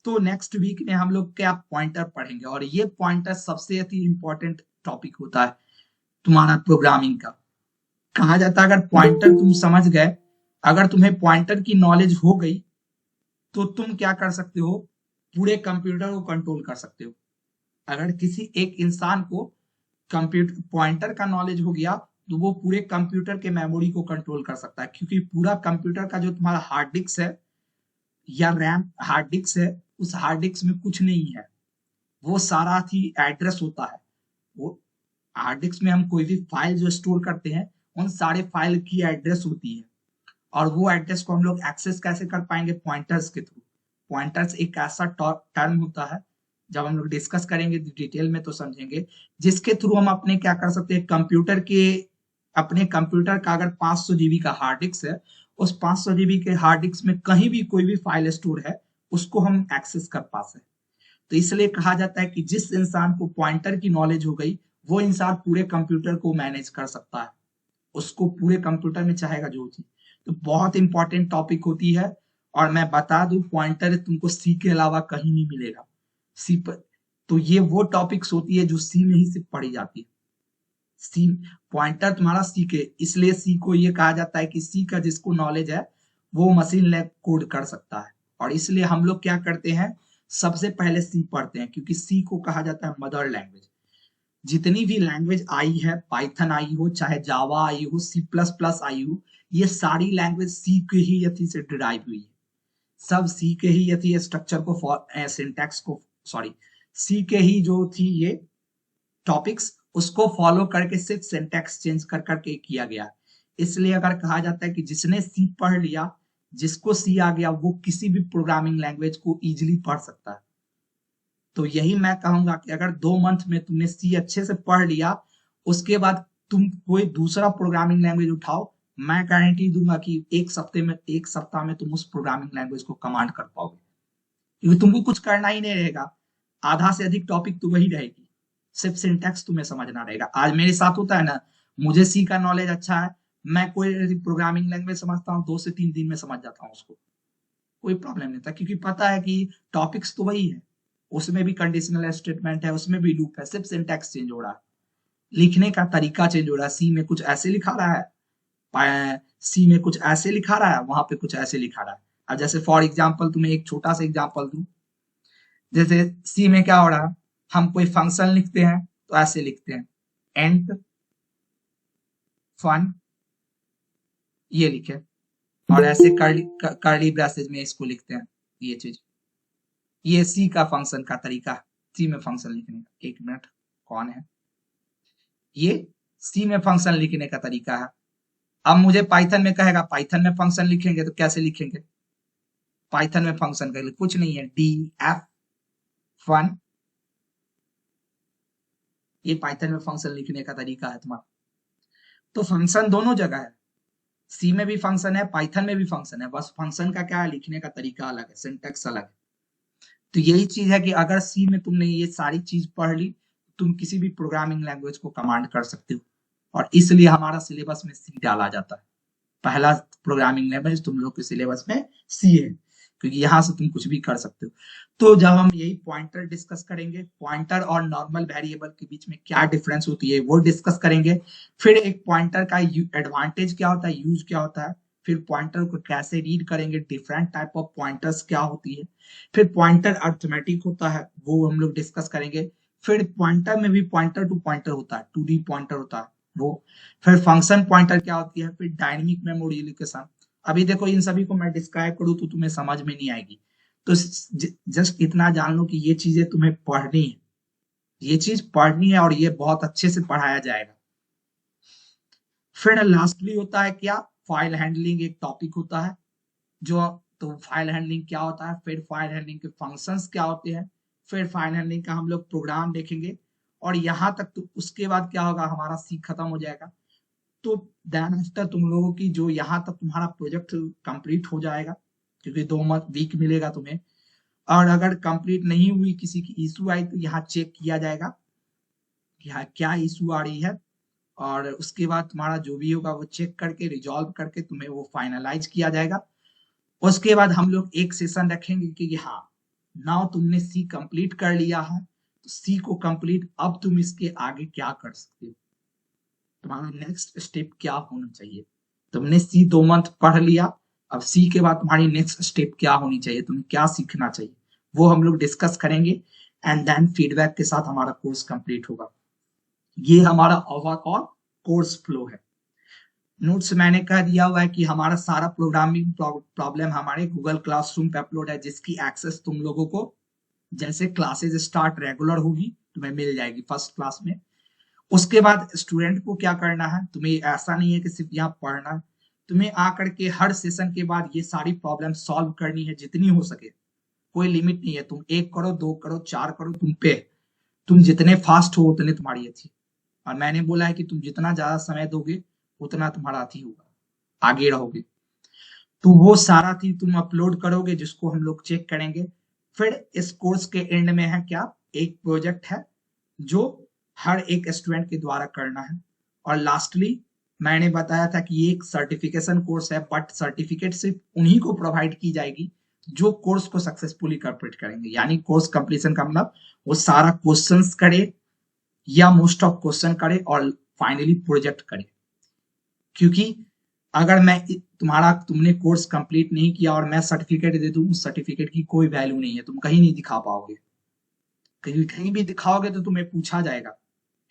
तो नेक्स्ट वीक में हम लोग क्या पॉइंटर पढ़ेंगे। और ये पॉइंटर सबसे अति इंपॉर्टेंट टॉपिक होता है तुम्हारा प्रोग्रामिंग का। कहा जाता है अगर पॉइंटर तुम समझ गए, अगर तुम्हें पॉइंटर की नॉलेज हो गई तो तुम क्या कर सकते हो, पूरे कंप्यूटर को कंट्रोल कर सकते हो। अगर किसी एक इंसान को कंप्यूटर पॉइंटर का नॉलेज हो गया तो वो पूरे कंप्यूटर के मेमोरी को कंट्रोल कर सकता है, क्योंकि पूरा कंप्यूटर का जो तुम्हारा हार्ड डिस्क है या रैम हार्ड डिस्क है, उस हार्ड डिस्क में कुछ नहीं है, वो सारा ही एड्रेस होता है। वो हार्ड डिस्क में हम कोई भी फाइल जो स्टोर करते हैं उन सारे फाइल की एड्रेस होती है, और वो एड्रेस को हम लोग एक्सेस कैसे कर पाएंगे, पॉइंटर्स के थ्रू। पॉइंटर्स एक ऐसा टर्म होता है, जब हम लोग डिस्कस करेंगे डिटेल में तो समझेंगे, जिसके थ्रू हम अपने क्या कर सकते हैं, कंप्यूटर के, अपने कंप्यूटर का अगर 500 जीबी का हार्ड डिस्क है, उस 500 जीबी के हार्ड डिस्क में कहीं भी कोई भी फाइल स्टोर है उसको हम एक्सेस कर पा सकते। तो इसलिए कहा जाता है कि जिस इंसान को पॉइंटर की नॉलेज हो गई वो इंसान पूरे कंप्यूटर को मैनेज कर सकता है, उसको पूरे कंप्यूटर में चाहेगा जो चीज। तो बहुत इंपॉर्टेंट टॉपिक होती है। और मैं बता दूं पॉइंटर तुमको सी के अलावा कहीं नहीं मिलेगा। सी पर तो ये वो टॉपिक्स होती है जो सी में ही सिर्फ पढ़ी जाती है। सी पॉइंटर तुम्हारा सी के, इसलिए सी को ये कहा जाता है कि सी का जिसको नॉलेज है वो मशीन लैंग्वेज कोड कर सकता है। और इसलिए हम लोग क्या करते हैं, सबसे पहले सी पढ़ते हैं, क्योंकि सी को कहा जाता है मदर लैंग्वेज। जितनी भी लैंग्वेज आई है, पाइथन आई हो, चाहे जावा आई हो, सी प्लस प्लस आई हो, ये सारी लैंग्वेज सी के ही यथी से डिराइव हुई है। सब सी के ही यथी स्ट्रक्चर को, सिंटैक्स को, सॉरी, सी के ही जो थी ये टॉपिक्स उसको फॉलो करके सिर्फ सिंटैक्स चेंज कर करके किया गया। इसलिए अगर कहा जाता है कि जिसने सी पढ़ लिया, जिसको सी आ गया, वो किसी भी प्रोग्रामिंग लैंग्वेज को इजीली पढ़ सकता है। तो यही मैं कहूंगा कि अगर 2 मंथ में तुमने सी अच्छे से पढ़ लिया, उसके बाद तुम कोई दूसरा प्रोग्रामिंग लैंग्वेज उठाओ, मैं गारंटी दूंगा कि एक सप्ताह में तुम उस प्रोग्रामिंग लैंग्वेज को कमांड कर पाओगे, क्योंकि तुमको कुछ करना ही नहीं रहेगा। आधा से अधिक टॉपिक तो वही रहेगी, सिर्फ सिंटैक्स तुम्हें समझना रहेगा। आज मेरे साथ होता है ना, मुझे सी का नॉलेज अच्छा है, मैं कोई प्रोग्रामिंग लैंग्वेज समझता हूँ 2 से 3 दिन में समझ जाता हूँ उसको, कोई प्रॉब्लम नहीं था, क्योंकि पता है कि टॉपिक्स तो वही है, उसमें भी कंडीशनल स्टेटमेंट है, उसमें भी लूप है, सिर्फ सिंटैक्स चेंज हो रहा है, लिखने का तरीका चेंज हो रहा है। सी में कुछ ऐसे लिखा रहा है, सी में कुछ ऐसे लिखा रहा है, वहां पे कुछ ऐसे लिखा रहा है। अब जैसे फॉर एग्जाम्पल तुम्हें एक छोटा सा एग्जाम्पल दूं, जैसे सी में क्या हो रहा है, हम कोई फंक्शन लिखते हैं तो ऐसे लिखते हैं, एंट फन, ये लिखे, और ऐसे कर्ली ब्रैसेज में इसको लिखते हैं, ये चीज, ये सी का फंक्शन का तरीका, सी में फंक्शन लिखने का। एक मिनट, कौन है ये, सी में फंक्शन लिखने का तरीका है। अब मुझे पाइथन में कहेगा पाइथन में फंक्शन लिखेंगे तो कैसे लिखेंगे, पाइथन में फंक्शन का कुछ नहीं है, डी एफ फन, ये पाइथन में फंक्शन लिखने का तरीका है तुम्हारा। तो फंक्शन दोनों जगह है, सी में भी फंक्शन है, पाइथन में भी फंक्शन है, बस फंक्शन का क्या है, लिखने का तरीका अलग है, सिंटैक्स अलग है। तो यही चीज है कि अगर सी में तुमने ये सारी चीज पढ़ ली, तुम किसी भी प्रोग्रामिंग लैंग्वेज को कमांड कर सकते हो। और इसलिए हमारा सिलेबस में सी डाला जाता है, पहला प्रोग्रामिंग लैंग्वेज तुम लोग के सिलेबस में सी है, क्योंकि यहाँ से तुम कुछ भी कर सकते हो। तो जब हम यही पॉइंटर डिस्कस करेंगे, पॉइंटर और नॉर्मल वेरिएबल के बीच में क्या डिफरेंस होती है वो डिस्कस करेंगे। फिर एक पॉइंटर का एडवांटेज क्या होता है, यूज क्या होता है, फिर पॉइंटर को कैसे रीड करेंगे, डिफरेंट टाइप ऑफ पॉइंटर्स क्या होती है, फिर पॉइंटर अर्थमेटिक होता है वो हम लोग डिस्कस करेंगे। फिर पॉइंटर में भी पॉइंटर टू पॉइंटर होता है, 2D पॉइंटर होता है वो। फिर फंक्शन पॉइंटर क्या होती है, फिर डायनेमिक मेमोरी एलोकेशन। अभी देखो इन सभी को मैं डिस्क्राइब करूँ तो तुम्हें समझ में नहीं आएगी, तो जस्ट इतना जान लो कि ये चीजें तुम्हें पढ़नी है, ये चीज पढ़नी है और ये बहुत अच्छे से पढ़ाया जाएगा। फिर लास्टली होता है क्या, फाइल हैंडलिंग एक टॉपिक होता है जो, तो फाइल हैंडलिंग क्या होता है, फिर फाइल हैंडलिंग के फंक्शंस क्या होते हैं, फिर फाइल हैंडलिंग का हम लोग प्रोग्राम देखेंगे। और यहाँ तक तो उसके बाद क्या होगा, हमारा सी खत्म हो जाएगा। तो देन आफ्टर तुम लोगों की जो यहाँ तक तुम्हारा प्रोजेक्ट कंप्लीट हो जाएगा, क्योंकि 2 वीक मिलेगा तुम्हें। और अगर कंप्लीट नहीं हुई, किसी की इशू आई, तो यहाँ चेक किया जाएगा कि हाँ क्या इशू आ रही है, और उसके बाद तुम्हारा जो भी होगा वो चेक करके रिजॉल्व करके तुम्हें वो फाइनलाइज किया जाएगा। उसके बाद हम लोग एक सेशन रखेंगे कि हाँ नाउ तुमने सी कंप्लीट कर लिया है, तो सी को कंप्लीट, अब तुम इसके आगे क्या कर सकते हो, तुम्हारा नेक्स्ट स्टेप क्या होना चाहिए। तुमने सी 2 मंथ पढ़ लिया, अब सी के बाद तुम्हारी नेक्स्ट स्टेप क्या होनी चाहिए, तुम्हें क्या सीखना चाहिए, वो हम लोग डिस्कस करेंगे। एंड देन फीडबैक के साथ हमारा कोर्स कंप्लीट होगा। ये हमारा ओवरऑल कोर्स फ्लो है। नोट्स मैंने कह दिया हुआ है कि हमारा सारा प्रोग्रामिंग प्रॉब्लम हमारे गूगल क्लासरूम पे अपलोड है, जिसकी एक्सेस तुम लोगों को जैसे क्लासेस स्टार्ट रेगुलर होगी तुम्हें मिल जाएगी फर्स्ट क्लास में। उसके बाद स्टूडेंट को क्या करना है, तुम्हें ऐसा नहीं है कि सिर्फ यहाँ पढ़ना, तुम्हें आकर के हर सेशन के बाद ये सारी प्रॉब्लम सॉल्व करनी है जितनी हो सके, कोई लिमिट नहीं है, तुम 1 करो 2 करो 4 करो, तुम जितने फास्ट हो उतने तुम्हारी अच्छी। और मैंने बोला है कि तुम जितना ज्यादा समय दोगे उतना तुम्हारा अच्छी होगा, आगे रहोगे। तो वो सारा चीज तुम अपलोड करोगे, जिसको हम लोग चेक करेंगे। फिर इस कोर्स के एंड में है क्या, एक प्रोजेक्ट है जो हर एक स्टूडेंट के द्वारा करना है। और लास्टली मैंने बताया था कि ये एक सर्टिफिकेशन कोर्स है, बट सर्टिफिकेट सिर्फ उन्हीं को प्रोवाइड की जाएगी जो कोर्स को सक्सेसफुली कंप्लीट करेंगे। यानी कोर्स कंप्लीशन का मतलब वो सारा क्वेश्चंस करे या मोस्ट ऑफ क्वेश्चन करे और फाइनली प्रोजेक्ट करे। क्योंकि अगर मैं तुमने कोर्स कंप्लीट नहीं किया और मैं सर्टिफिकेट दे दूं, उस सर्टिफिकेट की कोई वैल्यू नहीं है, तुम कहीं नहीं दिखा पाओगे। कहीं कहीं भी दिखाओगे तो तुम्हें पूछा जाएगा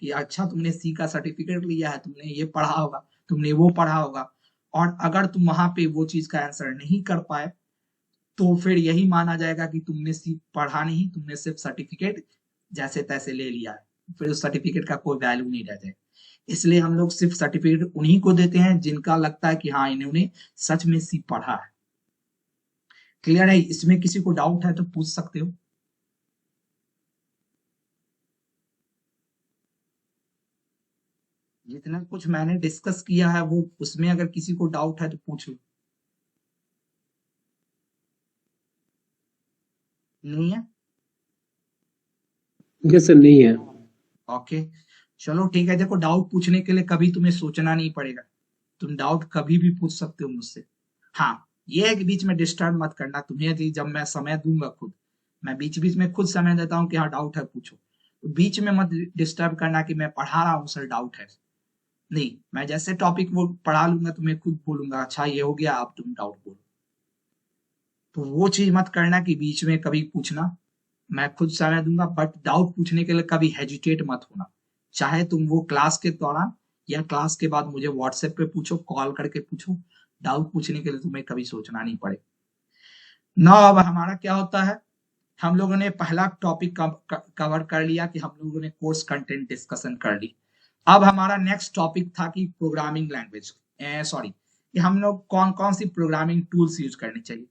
कि अच्छा तुमने सी का सर्टिफिकेट लिया है, तुमने ये पढ़ा होगा, तुमने वो पढ़ा होगा। और अगर तुम वहां पे वो चीज का आंसर नहीं कर पाए तो फिर यही माना जाएगा कि तुमने सी पढ़ा नहीं, तुमने सिर्फ सर्टिफिकेट जैसे तैसे ले लिया है, फिर उस सर्टिफिकेट का कोई वैल्यू नहीं रह जाएगा। इसलिए हम लोग सिर्फ सर्टिफिकेट उन्हीं को देते हैं जिनका लगता है कि हाँ इन्होंने सच में सी पढ़ा है। क्लियर है? इसमें किसी को डाउट है तो पूछ सकते हो। जितना कुछ मैंने डिस्कस किया है वो उसमें अगर किसी को डाउट है तो पूछ लो। नहीं है? यस सर, नहीं है। ओके, चलो ठीक है। देखो, डाउट पूछने के लिए कभी तुम्हें सोचना नहीं पड़ेगा, तुम डाउट कभी भी पूछ सकते हो मुझसे। हाँ, ये है कि बीच में डिस्टर्ब मत करना। तुम्हें यदि जब मैं समय दूंगा, खुद मैं बीच बीच में खुद समय देता हूँ कि हाँ डाउट है पूछो, तो बीच में मत डिस्टर्ब करना कि मैं पढ़ा रहा हूँ सर डाउट है। नहीं, मैं जैसे टॉपिक वो पढ़ा लूंगा तुम्हें खुद बोलूंगा अच्छा ये हो गया, अब तुम डाउट बोलो। तो वो चीज मत करना कि बीच में कभी पूछना। मैं खुद समय दूंगा, बट डाउट पूछने के लिए कभी हेजिटेट मत होना। चाहे तुम वो क्लास के दौरान या क्लास के बाद मुझे व्हाट्सएप पे पूछो, कॉल करके पूछो। डाउट पूछने के लिए तुम्हें कभी सोचना नहीं पड़े ना। अब हमारा क्या होता है, हम लोगों ने पहला टॉपिक कवर कर लिया कि हम लोगों ने कोर्स कंटेंट डिस्कशन कर ली। अब हमारा नेक्स्ट टॉपिक था कि प्रोग्रामिंग लैंग्वेज, सॉरी, कि हम लोग कौन कौन सी प्रोग्रामिंग टूल्स यूज करनी चाहिए।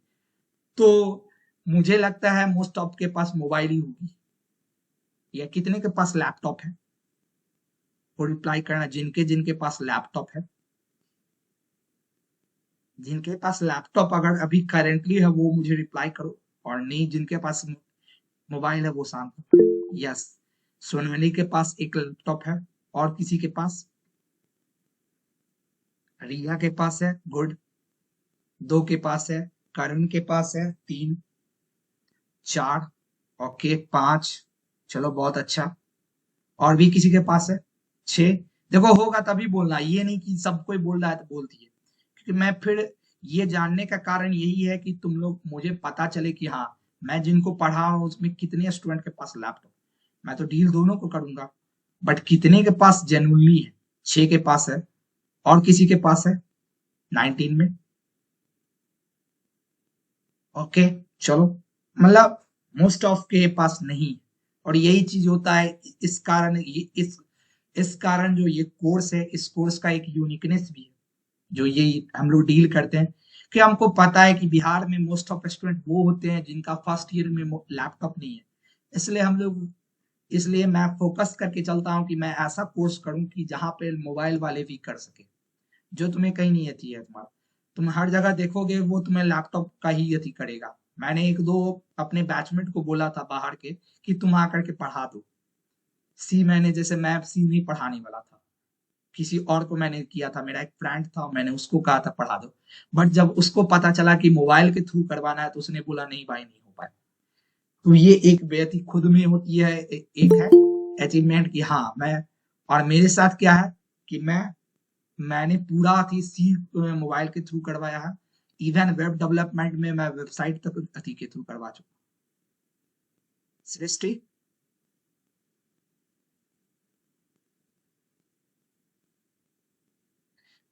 तो मुझे लगता है मोस्ट ऑफ के पास मोबाइल ही होगी, या कितने के पास लैपटॉप है? वो रिप्लाई करना, जिनके जिनके पास लैपटॉप है। जिनके पास लैपटॉप अगर अभी करेंटली है वो मुझे रिप्लाई करो, और नहीं जिनके पास मोबाइल है वो शांत। यस, सोनाली के पास एक लैपटॉप है, और किसी के पास? रिया के पास है, गुड। 2 के पास है, करण के पास है, 3, 4, ओके, 5, चलो बहुत अच्छा। और भी किसी के पास है? 6। देखो होगा तभी बोलना, ये नहीं कि सब कोई बोल रहा है तो बोल दिए, क्योंकि मैं फिर ये जानने का कारण यही है कि तुम लोग, मुझे पता चले कि हाँ मैं जिनको पढ़ा हूँ उसमें कितने स्टूडेंट के पास लैपटॉप। मैं तो डील दोनों को करूंगा, बट कितने के पास जेन्युइनली है? 6 के पास है, और किसी के पास है 19 में? ओके, चलो, मतलब मोस्ट ऑफ के पास नहीं। और यही चीज होता है, इस कारण ये इस कारण जो ये कोर्स है, इस कोर्स का एक यूनिकनेस भी है जो ये हम लोग डील करते हैं, कि हमको पता है कि बिहार में मोस्ट ऑफ स्टूडेंट वो होते हैं जिनका फर्स्ट ईयर में लैपटॉप नहीं है। इसलिए हम लोग, इसलिए मैं फोकस करके चलता हूँ कि मैं ऐसा कोर्स करूँ कि जहाँ पे मोबाइल वाले भी कर सके, जो तुम्हें कहीं नहीं आती है। तुम्हारा, तुम हर जगह देखोगे वो तुम्हें लैपटॉप का ही अति करेगा। मैंने एक दो अपने बैचमेट को बोला था बाहर के कि तुम आकर के पढ़ा दो सी। मैंने जैसे मैं सी नहीं पढ़ाने वाला था, किसी और को मैंने किया था, मेरा एक फ्रेंड था, मैंने उसको कहा था पढ़ा दो। बट जब उसको पता चला कि मोबाइल के थ्रू करवाना है तो उसने बोला नहीं भाई नहीं हो पाए। तो ये एक बेहती खुद में होती है, एक है अचीवमेंट कि हाँ मैं, और मेरे साथ क्या है कि मैंने पूरा थी सी मोबाइल के थ्रू करवाया है। इवन वेब डेवलपमेंट में मैं वेबसाइट तक अति के थ्रू करवा चुका। सृष्टि,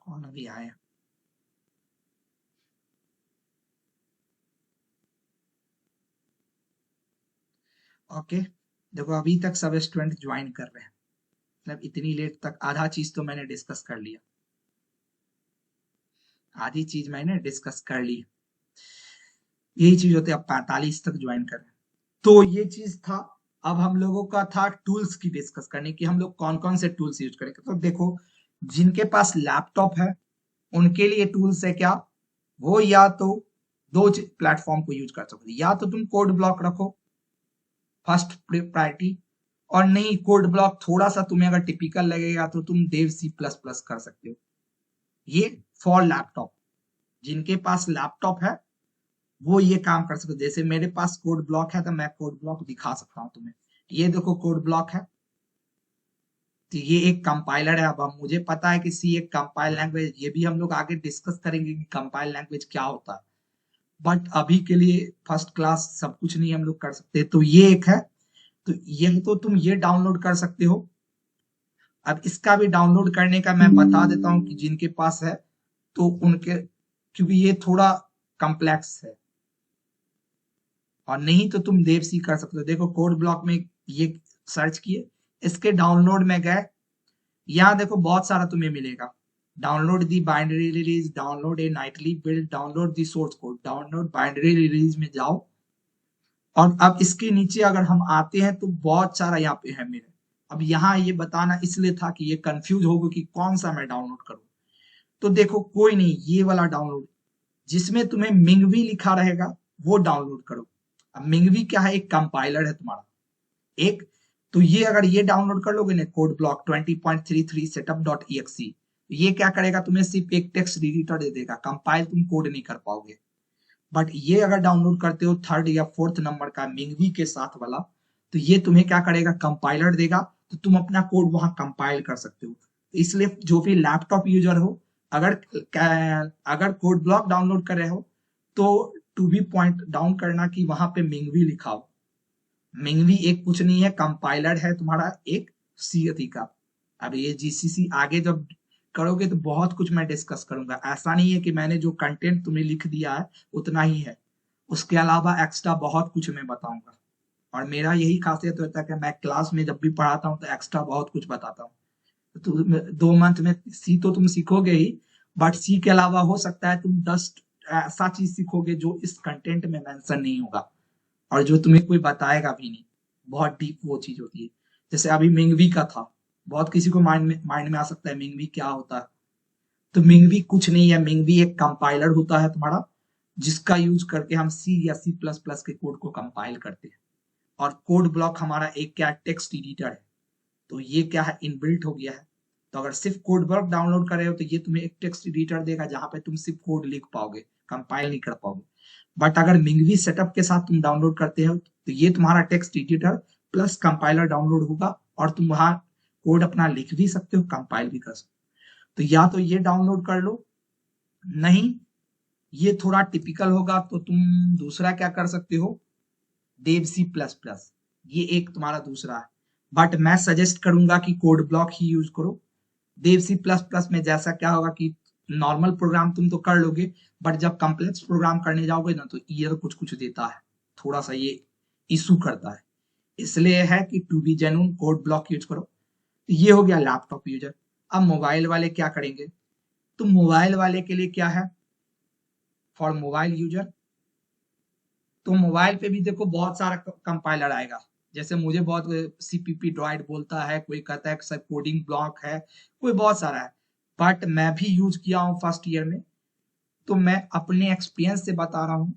कौन अभी आया? ओके, देखो अभी तक सब स्टूडेंट ज्वाइन कर रहे हैं, मतलब इतनी लेट तक आधा चीज तो मैंने डिस्कस कर लिया, आधी चीज मैंने डिस्कस कर ली। यही चीज होती है, अब 45 तक ज्वाइन कर रहे हैं। तो ये चीज था। अब हम लोगों का था टूल्स की डिस्कस करने की, हम लोग कौन कौन से टूल्स यूज करेंगे। तो देखो, जिनके पास लैपटॉप है उनके लिए टूल्स है क्या, वो या तो दो प्लेटफॉर्म को यूज कर सकते हो। या तो तुम कोड ब्लॉक रखो फर्स्ट प्रायोरिटी, और नहीं कोड ब्लॉक थोड़ा सा तुम्हें अगर टिपिकल लगेगा तो तुम डेव C++ कर सकते हो। ये फॉर लैपटॉप, जिनके पास लैपटॉप है वो ये काम कर सकते हो। जैसे मेरे पास कोड ब्लॉक है तो मैं कोड ब्लॉक दिखा सकता हूँ तुम्हें। ये देखो कोड ब्लॉक है, तो ये एक कंपाइलर है। अब मुझे पता है कि सी एक कंपाइल लैंग्वेज, ये भी हम लोग आगे डिस्कस करेंगे कि कंपाइल लैंग्वेज क्या होता है, बट अभी के लिए फर्स्ट क्लास सब कुछ नहीं हम लोग कर सकते। तो ये एक है, तो ये तो तुम ये डाउनलोड कर सकते हो। अब इसका भी डाउनलोड करने का मैं बता देता हूँ कि जिनके पास है तो उनके, क्योंकि ये थोड़ा कॉम्प्लेक्स है, और नहीं तो तुम देव सी कर सकते हो। देखो कोड ब्लॉक में ये सर्च किए, इसके डाउनलोड में गए, यहाँ देखो बहुत सारा तुम्हें मिलेगा। Download the binary release, download A Knightley build, download the source code, download binary release में जाओ। और अब इसके नीचे अगर हम आते हैं तो बहुत सारा यहाँ पे है मेरे। अब यहाँ ये बताना इसलिए था कि ये कंफ्यूज होगा कि कौन सा मैं डाउनलोड करूं। तो देखो कोई नहीं, ये वाला डाउनलोड जिसमें तुम्हें मिंगवी लिखा रहेगा वो डाउनलोड करो। अब मिंगवी क्या है, एक कंपाइलर है तुम्हारा एक। तो ये अगर ये डाउनलोड कर लोगे ना, कोड ब्लॉक 20.33 setup.exe, ये क्या करेगा, तुम्हें सिर्फ एक टेक्स्ट एडिटर दे देगा, कंपाइल तुम कोड नहीं कर पाओगे। बट ये अगर डाउनलोड करते हो थर्ड या फोर्थ नंबर का मिंगवी के साथ वाला, तो ये तुम्हें क्या करेगा, कंपाइलर देगा, तो तुम अपना कोड वहां कंपाइल कर सकते हो। इसलिए जो भी लैपटॉप यूजर हो, अगर अगर कोड ब्लॉक डाउनलोड कर रहे हो तो टू बी पॉइंट डाउन करना कि वहां पे मिंगवी लिखा हो। मिंगवी एक कुछ नहीं है, कंपाइलर है तुम्हारा एक सी का। अब ये जीसीसी आगे जब करोगे तो बहुत कुछ मैं डिस्कस करूंगा। ऐसा नहीं है कि मैंने जो कंटेंट तुम्हें लिख दिया है उतना ही है, उसके अलावा एक्स्ट्रा बहुत कुछ मैं बताऊंगा। और मेरा यही खासियत होता है कि मैं क्लास में जब भी पढ़ाता हूँ तो एक्स्ट्रा बहुत कुछ बताता हूँ। तो 2 मंथ में सी तो तुम सीखोगे ही, बट सी के अलावा हो सकता है तुम 10 ऐसा चीज सीखोगे जो इस कंटेंट में मेंशन नहीं होगा और जो तुम्हें कोई बताएगा भी नहीं। बहुत डीप वो चीज होती है। जैसे अभी मिंगवी का था, बहुत किसी को माइंड में आ सकता है मिंगवी क्या होता है। तो मिंगवी कुछ नहीं है, मिंगवी एक कंपाइलर होता है तुम्हारा, जिसका यूज करके हम सी या सी प्लस प्लस के कोड को कंपाइल करते हैं। और कोड ब्लॉक हमारा एक क्या, टेक्स्ट एडिटर है। तो ये क्या है, इनबिल्ट हो गया है। तो अगर सिर्फ कोड वर्क डाउनलोड कर रहे हो तो ये तुम्हें एक टेक्स्ट एडिटर देगा जहां पे तुम सिर्फ कोड लिख पाओगे, कंपाइल नहीं कर पाओगे। बट अगर मिंगवी सेटअप के साथ तुम डाउनलोड करते हो तो ये तुम्हारा text editor plus compiler download होगा, और तुम वहां कोड अपना लिख भी सकते हो, कंपाइल भी कर सकते हो। तो या तो ये डाउनलोड कर लो, नहीं ये थोड़ा टिपिकल होगा तो तुम दूसरा क्या कर सकते हो, देव सी प्लस प्लस, ये एक तुम्हारा दूसरा है। बट मैं सजेस्ट करूंगा कि कोड ब्लॉक ही यूज करो। देव सी प्लस प्लस में जैसा क्या होगा कि नॉर्मल प्रोग्राम तुम तो कर लोगे, बट जब कॉम्प्लेक्स प्रोग्राम करने जाओगे ना तो ईयर कुछ कुछ देता है, थोड़ा सा ये इशू करता है। इसलिए है कि to be genuine code block use करो। तो ये हो गया लैपटॉप यूजर। अब मोबाइल वाले क्या करेंगे, तो मोबाइल वाले के लिए क्या है, फॉर मोबाइल यूजर, तो मोबाइल पे भी देखो बहुत सारा कंपाइलर आएगा। जैसे मुझे बहुत सीपीपी ड्रॉइड बोलता है, कोई कहता है सर कोडिंग ब्लॉक है, कोई बहुत सारा है। बट मैं भी यूज किया हूँ फर्स्ट ईयर में, तो मैं अपने एक्सपीरियंस से बता रहा हूँ।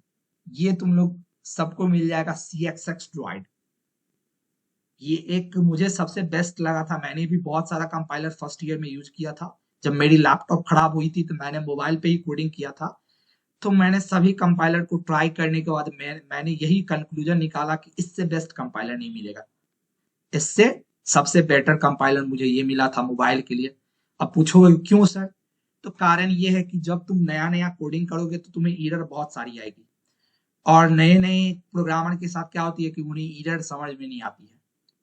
ये तुम लोग सबको मिल जाएगा CXX ड्रॉइड। ये एक मुझे सबसे बेस्ट लगा था। मैंने भी बहुत सारा कंपाइलर फर्स्ट ईयर में यूज किया था। जब मेरी लैपटॉप खराब हुई थी तो मैंने मोबाइल पे ही कोडिंग किया था। तो मैंने सभी कंपाइलर को ट्राई करने के बाद मैंने यही कंक्लूजन निकाला कि इससे बेस्ट कंपाइलर नहीं मिलेगा। इससे सबसे बेटर कंपाइलर मुझे ये मिला था मोबाइल के लिए। अब पूछोगे क्यों सर, तो कारण ये है कि जब तुम नया नया कोडिंग करोगे तो तुम्हें एरर बहुत सारी आएगी, और नए नए प्रोग्रामर के साथ क्या होती है कि उन्हें एरर समझ में नहीं आती है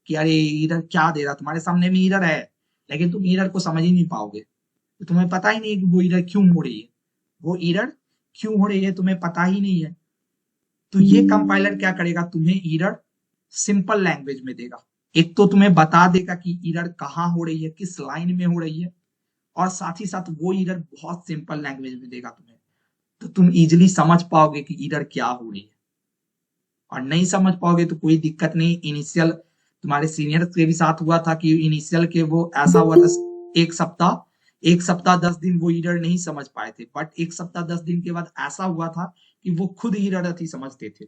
कि अरे एरर क्या दे रहा, तुम्हारे सामने में एरर है लेकिन तुम एरर को समझ ही नहीं पाओगे। तो तुम्हें पता ही नहीं कि वो एरर क्यों हो रही है, वो एरर क्यों हो रही है तुम्हें पता ही नहीं है। तो ये कंपाइलर क्या करेगा, तुम्हें एरर सिंपल लैंग्वेज में देगा। एक तो तुम्हें बता देगा कि एरर कहाँ हो रही है, किस लाइन में हो रही है, और साथ ही साथ वो एरर बहुत सिंपल लैंग्वेज में देगा तुम्हें। तो तुम इजिली समझ पाओगे कि एरर क्या हो रही है। और नहीं समझ पाओगे तो कोई दिक्कत नहीं। इनिशियल तुम्हारे सीनियर के भी साथ हुआ था कि इनिशियल के वो ऐसा हुआ था, एक सप्ताह 10 दिन वो एरर नहीं समझ पाए थे, बट एक सप्ताह 10 दिन के बाद ऐसा हुआ था कि वो खुद एरर थी समझते थे।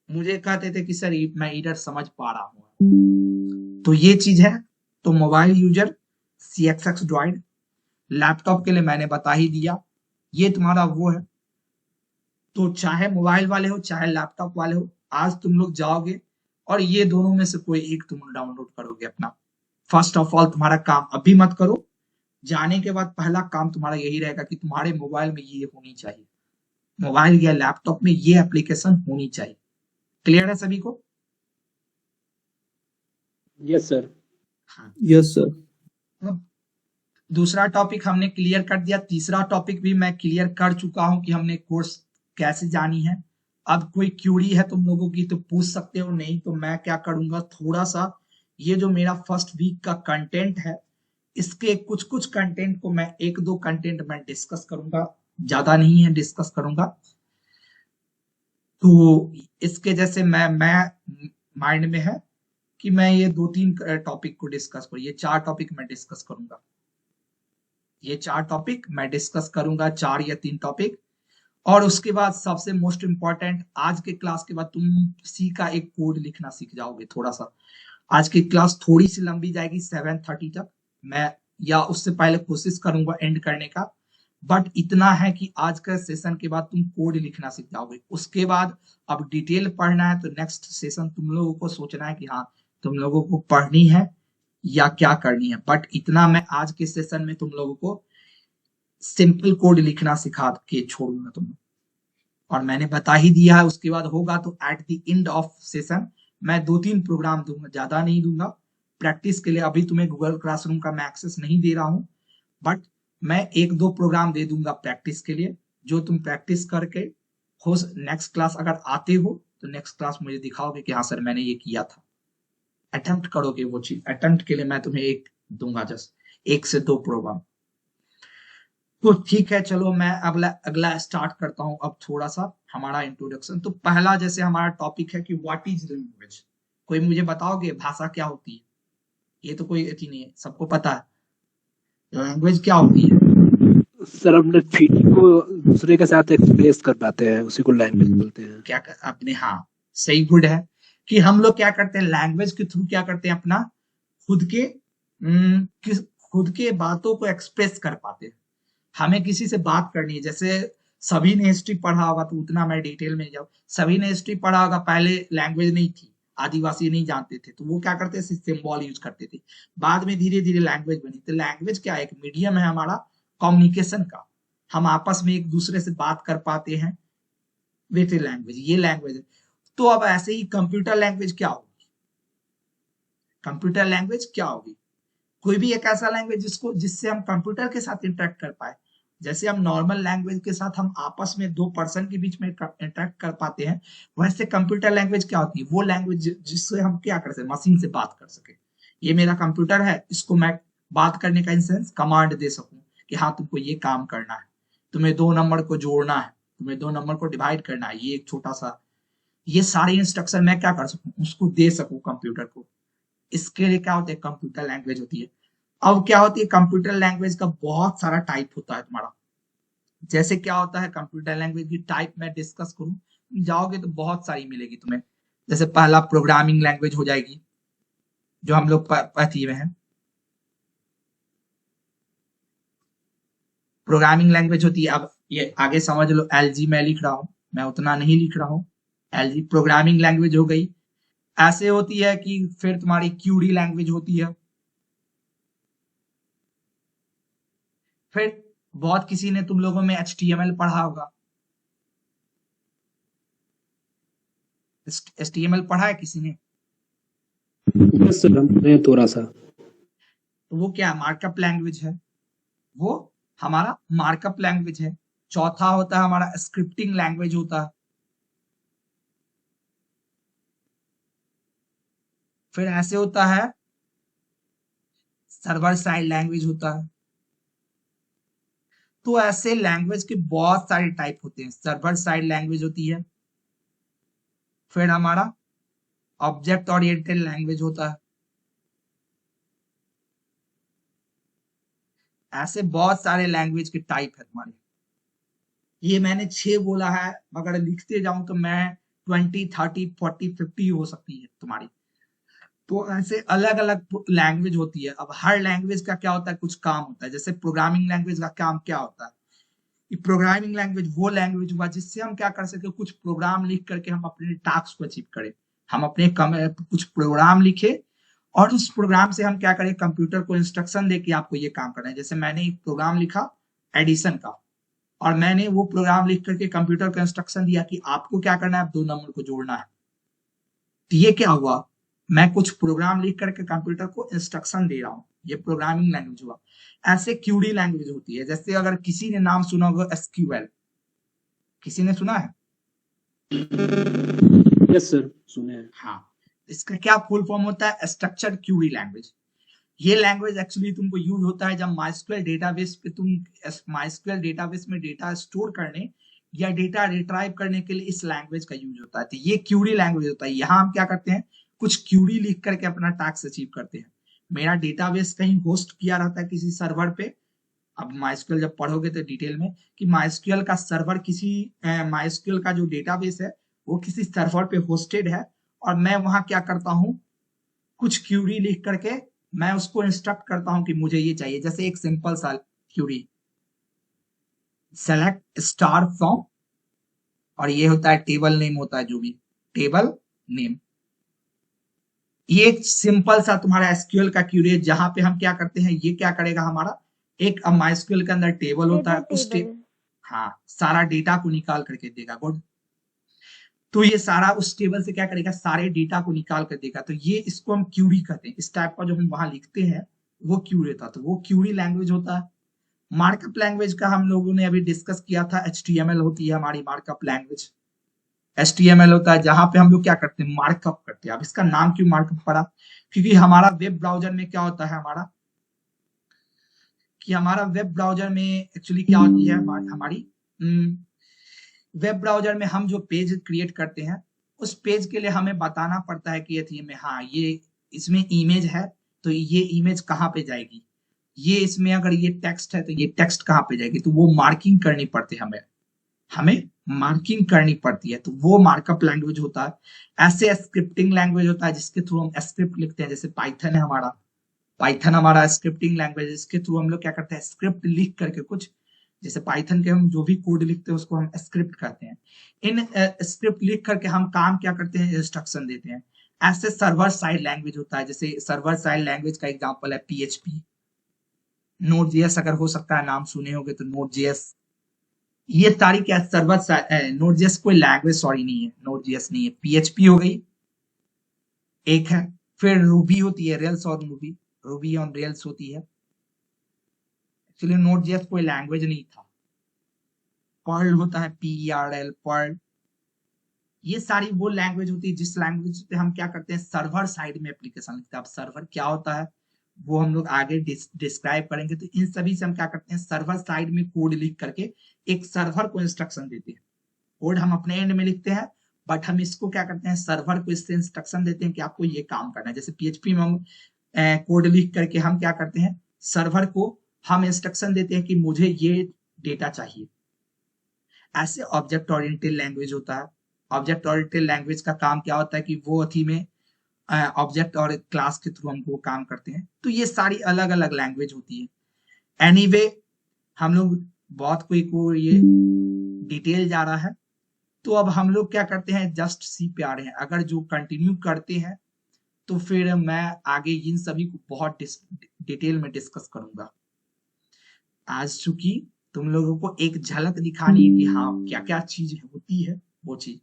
मुझे कहते थे कि सर मैं एरर समझ पा रहा हूँ। तो ये चीज है। तो mobile user CXX droid, laptop के लिए मैंने बता ही दिया, ये तुम्हारा वो है। तो चाहे मोबाइल वाले हो चाहे लैपटॉप वाले हो, आज तुम लोग जाओगे और ये दोनों में से कोई एक तुम डाउनलोड करोगे अपना। फर्स्ट ऑफ ऑल तुम्हारा काम अभी मत करो, जाने के बाद पहला काम तुम्हारा यही रहेगा कि तुम्हारे मोबाइल में ये होनी चाहिए, मोबाइल या लैपटॉप में ये एप्लीकेशन होनी चाहिए। क्लियर है सभी को? Yes sir. हाँ। Yes sir. अब दूसरा टॉपिक हमने क्लियर कर दिया, तीसरा टॉपिक भी मैं क्लियर कर चुका हूं कि हमने कोर्स कैसे जानी है। अब कोई क्यूरी है तुम लोगों की तो पूछ सकते हो, नहीं तो मैं क्या करूंगा, थोड़ा सा ये जो मेरा फर्स्ट वीक का कंटेंट है, इसके कुछ कुछ कंटेंट को मैं एक दो कंटेंट मैं डिस्कस करूंगा, ज्यादा नहीं है डिस्कस करूंगा। तो इसके जैसे मैं माइंड में है कि मैं ये 2-3 टॉपिक को डिस्कस करूँ, ये 4 टॉपिक मैं डिस्कस करूंगा, ये 4 टॉपिक मैं डिस्कस करूंगा, 4 या 3 टॉपिक। और उसके बाद सबसे मोस्ट इंपॉर्टेंट, आज के क्लास के बाद तुम सी का एक कोड लिखना सीख जाओगे थोड़ा सा। आज की क्लास थोड़ी सी लंबी जाएगी 7:30 तक, मैं या उससे पहले कोशिश करूंगा एंड करने का, बट इतना है कि आज का सेशन के बाद तुम कोड लिखना सीख जाओगे। उसके बाद अब डिटेल पढ़ना है तो नेक्स्ट सेशन तुम लोगों को सोचना है कि हाँ तुम लोगों को पढ़नी है या क्या करनी है, बट इतना मैं आज के सेशन में तुम लोगों को सिंपल कोड लिखना सिखा के छोड़ूंगा तुम। और मैंने बता ही दिया है, उसके बाद होगा तो at the end of session मैं 2-3 प्रोग्राम दूंगा, ज्यादा नहीं दूंगा प्रैक्टिस के लिए। अभी तुम्हें गूगल क्लासरूम का मैं एक्सेस नहीं दे रहा हूं, बट मैं 1-2 प्रोग्राम दे दूंगा प्रैक्टिस के लिए, जो तुम प्रैक्टिस करके हो नेक्स्ट क्लास अगर आते हो तो नेक्स्ट क्लास मुझे दिखाओगे कि हाँ सर मैंने ये किया था, अटेम्प्ट करोगे वो चीज। अटेम्प्ट के लिए मैं तुम्हें एक दूंगा, जस्ट 1 से 2 प्रोग्राम। तो ठीक है, चलो मैं अगला अगला स्टार्ट करता हूं अब थोड़ा सा हमारा इंट्रोडक्शन। तो पहला जैसे हमारा टॉपिक है कि व्हाट इज लैंग्वेज। कोई मुझे बताओगे भाषा क्या होती है? ये तो कोई अति नहीं है, सबको पता है लैंग्वेज क्या होती है। सर अपने फीलिंग को दूसरे के साथ एक्सप्रेस कर पाते हैं, उसी को लैंग्वेज बोलते हैं। क्या अपने, हाँ सही, गुड है कि हम लोग क्या करते हैं लैंग्वेज के थ्रू, क्या करते हैं अपना खुद के खुद के बातों को एक्सप्रेस कर पाते हैं। हमें किसी से बात करनी है, जैसे सभी ने हिस्ट्री पढ़ा होगा तो उतना मैं डिटेल में जाऊँ, सभी ने हिस्ट्री पढ़ा होगा, पहले लैंग्वेज नहीं थी, आदिवासी नहीं जानते थे तो वो क्या करते थे सिंबल यूज करते थे, बाद में धीरे धीरे लैंग्वेज बनी। तो लैंग्वेज क्या है, एक मीडियम है हमारा कम्युनिकेशन का, हम आपस में एक दूसरे से बात कर पाते हैं, वेट लैंग्वेज, ये लैंग्वेज है। तो अब ऐसे ही कंप्यूटर लैंग्वेज क्या होगी, कंप्यूटर लैंग्वेज क्या होगी, कोई भी एक ऐसा लैंग्वेज जिससे हम कंप्यूटर के साथ इंटरेक्ट कर पाए। जैसे हम नॉर्मल लैंग्वेज के साथ हम आपस में 2 पर्सन के बीच में इंटरेक्ट कर पाते हैं, वैसे कंप्यूटर लैंग्वेज क्या होती है, वो लैंग्वेज जिससे हम क्या कर सके, मशीन से बात कर सके। ये मेरा कंप्यूटर है, इसको मैं बात करने का इंसेंस कमांड दे सकूं कि हाँ तुमको ये काम करना है, तुम्हें 2 नंबर को जोड़ना है, तुम्हें 2 नंबर को डिवाइड करना है, ये एक छोटा सा, ये सारे इंस्ट्रक्शन मैं क्या कर सकूं, उसको दे सकूं कंप्यूटर को। इसके लिए क्या होता है, कंप्यूटर लैंग्वेज होती है। अब क्या होती है, कंप्यूटर लैंग्वेज का बहुत सारा टाइप होता है तुम्हारा। जैसे क्या होता है कंप्यूटर लैंग्वेज की टाइप मैं डिस्कस करूं, जाओगे तो बहुत सारी मिलेगी तुम्हें। जैसे पहला प्रोग्रामिंग लैंग्वेज हो जाएगी, जो हम लोग पढ़ी हुए हैं। प्रोग्रामिंग लैंग्वेज होती है, अब ये आगे समझ लो, एलजी मैं लिख रहा हूं, मैं उतना नहीं लिख रहा हूं, एलजी प्रोग्रामिंग लैंग्वेज हो गई। ऐसे होती है कि फिर तुम्हारी क्यूरी लैंग्वेज होती है, फिर बहुत किसी ने तुम लोगों में HTML पढ़ा होगा, HTML पढ़ा है किसी ने? यस सर, हमने थोड़ा सा। तो वो क्या मार्कअप लैंग्वेज है, वो हमारा मार्कअप लैंग्वेज है। चौथा होता है हमारा स्क्रिप्टिंग लैंग्वेज होता है। फिर ऐसे होता है सर्वर साइड लैंग्वेज होता है। तो ऐसे लैंग्वेज के बहुत सारे टाइप होते हैं। सर्वर साइड लैंग्वेज होती है, फिर हमारा ऑब्जेक्ट ओरिएंटेड लैंग्वेज होता है। ऐसे बहुत सारे लैंग्वेज के टाइप है तुम्हारे। ये मैंने 6 बोला है, अगर लिखते जाऊं तो मैं 20, 30, 40, 50 हो सकती है तुम्हारी। तो ऐसे अलग अलग लैंग्वेज होती है। अब हर लैंग्वेज का क्या होता है, कुछ काम होता है। जैसे प्रोग्रामिंग लैंग्वेज का काम क्या होता है, प्रोग्रामिंग लैंग्वेज वो लैंग्वेज हुआ जिससे हम क्या कर सके, कुछ प्रोग्राम लिख करके हम अपने टास्क को अचीव करें। हम अपने कुछ प्रोग्राम लिखे और उस प्रोग्राम से हम क्या करें, कंप्यूटर को इंस्ट्रक्शन दे कि आपको ये काम करना है। जैसे मैंने एक प्रोग्राम लिखा एडिशन का, और मैंने वो प्रोग्राम लिख करके कंप्यूटर को इंस्ट्रक्शन दिया कि आपको क्या करना है, 2 नंबर को जोड़ना है। तो ये क्या हुआ, मैं कुछ प्रोग्राम लिख करके कंप्यूटर को इंस्ट्रक्शन दे रहा हूँ, ये प्रोग्रामिंग लैंग्वेज हुआ। ऐसे क्यूडी लैंग्वेज होती है। जैसे अगर किसी ने नाम सुना होगा एसक्यूएल, किसी ने सुना है? यस सर, सुने हैं। हाँ, इसका क्या फुल फॉर्म होता है, स्ट्रक्चर्ड क्यूरी लैंग्वेज। ये लैंग्वेज एक्चुअली तुमको यूज होता है जब माइस्क्यूएल डेटाबेस पे तुम माइस्क्यूएल डेटाबेस में डेटा स्टोर करने या डेटा रिट्राइव करने के लिए इस लैंग्वेज का यूज होता है। तो ये क्यूरी लैंग्वेज होता है। यहाँ हम क्या करते हैं, कुछ क्यूरी लिख करके अपना टास्क अचीव करते हैं। मेरा डेटाबेस कहीं होस्ट किया रहता है किसी सर्वर पे। अब माइस्क्यूएल जब पढ़ोगे तो डिटेल में कि माइस्क्यूएल का सर्वर किसी माइस्क्यूएल का जो डेटाबेस है वो किसी सर्वर पे होस्टेड है, और मैं वहां क्या करता हूँ, कुछ क्यूरी लिख करके मैं उसको इंस्ट्रक्ट करता हूं कि मुझे ये चाहिए। जैसे एक सिंपल सा क्यूरी, सेलेक्ट स्टार फ्रॉम, और ये होता है टेबल नेम, होता है जो भी टेबल नेम। ये एक सिंपल सा तुम्हारा एसक्यूएल का क्यूरी है, जहां पे हम क्या करते हैं, ये क्या करेगा हमारा, एक माइस्क्यूएल के अंदर टेबल होता है, उस हाँ सारा डेटा को निकाल करके देगा। गुड। तो ये सारा उस टेबल से क्या करेगा, सारे डेटा को निकाल कर देगा। तो ये इसको हम क्यूरी कहते हैं। इस टाइप का जो हम वहां लिखते हैं वो क्यूरी था, तो वो क्यूरी लैंग्वेज होता है। मार्कअप लैंग्वेज का हम लोगों ने अभी डिस्कस किया था, एचटीएमएल होती है हमारी मार्कअप लैंग्वेज। एचटीएमएल होता है जहां पे हम लोग क्या करते हैं, मार्कअप करते हैं। अब इसका नाम क्यों मार्कअप पड़ा, क्योंकि हमारा वेब ब्राउजर में क्या होता है, हमारा वेब ब्राउजर में एक्चुअली क्या होती है, हमारी वेब ब्राउजर में हम जो पेज क्रिएट करते हैं उस पेज के लिए हमें बताना पड़ता है कि ये में हाँ ये इसमें इमेज है तो ये इमेज कहाँ पे जाएगी, ये इसमें अगर ये टेक्स्ट है तो ये टेक्स्ट कहाँ पे जाएगी। तो वो मार्किंग करनी पड़ती है, हमें मार्किंग करनी पड़ती है। तो वो मार्कअप लैंग्वेज होता है। ऐसे स्क्रिप्टिंग लैंग्वेज होता है जिसके थ्रू हम स्क्रिप्ट लिखते हैं। जैसे पाइथन है हमारा, पाइथन हमारा स्क्रिप्टिंग लैंग्वेज। इसके थ्रू हम लोग क्या करते हैं, स्क्रिप्ट लिख करके कुछ, जैसे पाइथन के हम जो भी कोड लिखते हैं उसको हम स्क्रिप्ट कहते हैं। इन स्क्रिप्ट लिख करके हम काम क्या करते हैं, इंस्ट्रक्शन देते हैं। ऐसे सर्वर साइड लैंग्वेज होता है। जैसे सर्वर साइड लैंग्वेज का एग्जांपल है पीएचपी, नोड जेएस, अगर हो सकता है नाम सुने होंगे तो नोड जेएस। ये सारी क्या सर्वर साइड, नोड जेएस कोई लैंग्वेज सॉरी नहीं है, नोड जेएस नहीं है, पीएचपी हो गई एक है। फिर रूबी होती है, रेल्स और रूबी, रूबी ऑन रेल्स होती है। एक्चुअली नोड जेएस कोई लैंग्वेज नहीं था। पर्ल होता है, PERL, पर्ल। ये सारी वो लैंग्वेज होती है जिस लैंग्वेज पे हम क्या करते हैं, सर्वर साइड में एप्लीकेशन लिखते हैं। अब सर्वर क्या होता है वो हम लोग आगे डिस्क्राइब करेंगे। तो इन सभी से हम क्या करते हैं, सर्वर साइड में कोड लिख करके एक सर्वर को इंस्ट्रक्शन देते हैं। कोड हम अपने एंड में लिखते हैं, बट हम इसको क्या करते हैं, सर्वर को इससे इंस्ट्रक्शन देते हैं कि आपको ये काम करना है। जैसे पीएचपी में हम कोड लिख करके हम क्या करते हैं, सर्वर को हम इंस्ट्रक्शन देते हैं कि मुझे ये डेटा चाहिए। ऐसे ऑब्जेक्ट ओरिएंटेड लैंग्वेज होता है। ऑब्जेक्ट ओरिएंटेड लैंग्वेज का काम क्या होता है कि वो अथी में ऑब्जेक्ट और क्लास के थ्रू हम वो काम करते हैं। तो ये सारी अलग अलग लैंग्वेज होती है। एनीवे हम लोग बहुत कोई को ये डिटेल जा रहा है, तो अब हम लोग क्या करते हैं, जस्ट सी पे आ रहे हैं। अगर जो कंटिन्यू करते हैं तो फिर मैं आगे इन सभी को बहुत डिटेल में डिस्कस करूंगा। आज चूंकि तुम लोगों को एक झलक दिखानी है कि हाँ क्या क्या चीज होती है वो चीज।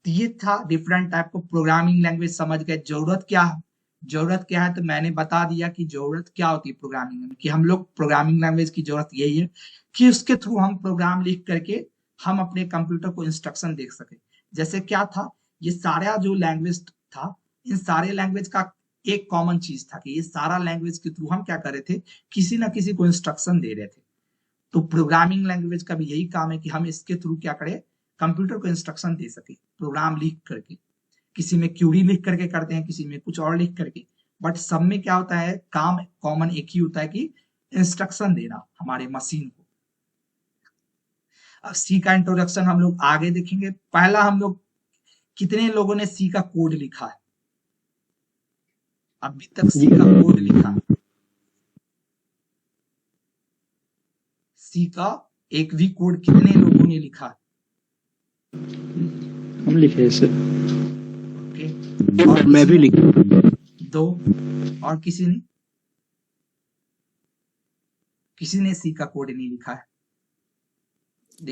तो ये था डिफरेंट टाइप को प्रोग्रामिंग लैंग्वेज, समझ गए जरूरत क्या है। जरूरत क्या है तो मैंने बता दिया कि जरूरत क्या होती है प्रोग्रामिंग में, कि हम लोग प्रोग्रामिंग लैंग्वेज की जरूरत यही है कि उसके थ्रू हम प्रोग्राम लिख करके हम अपने कंप्यूटर को इंस्ट्रक्शन देख सके। जैसे क्या था, ये सारा जो लैंग्वेज था, इन सारे लैंग्वेज का एक कॉमन चीज था कि ये सारा लैंग्वेज के थ्रू हम क्या कर रहे थे, किसी ना किसी को इंस्ट्रक्शन दे रहे थे। तो प्रोग्रामिंग लैंग्वेज का भी यही काम है कि हम इसके थ्रू क्या करें, कंप्यूटर को इंस्ट्रक्शन दे सके प्रोग्राम लिख करके। किसी में क्यूरी लिख करके करते हैं, किसी में कुछ और लिख करके, बट सब में क्या होता है, काम कॉमन एक ही होता है कि इंस्ट्रक्शन देना हमारे मशीन को। अब सी का इंट्रोडक्शन हम लोग आगे देखेंगे। पहला हम लोग, कितने लोगों ने सी का कोड लिखा है, अभी तक सी का कोड लिखा, सी का एक भी कोड कितने लोगों ने लिखा? हम लिखे सर। ओके, और मैं भी लिख 2 और किसी ने सी का कोड नहीं लिखा है?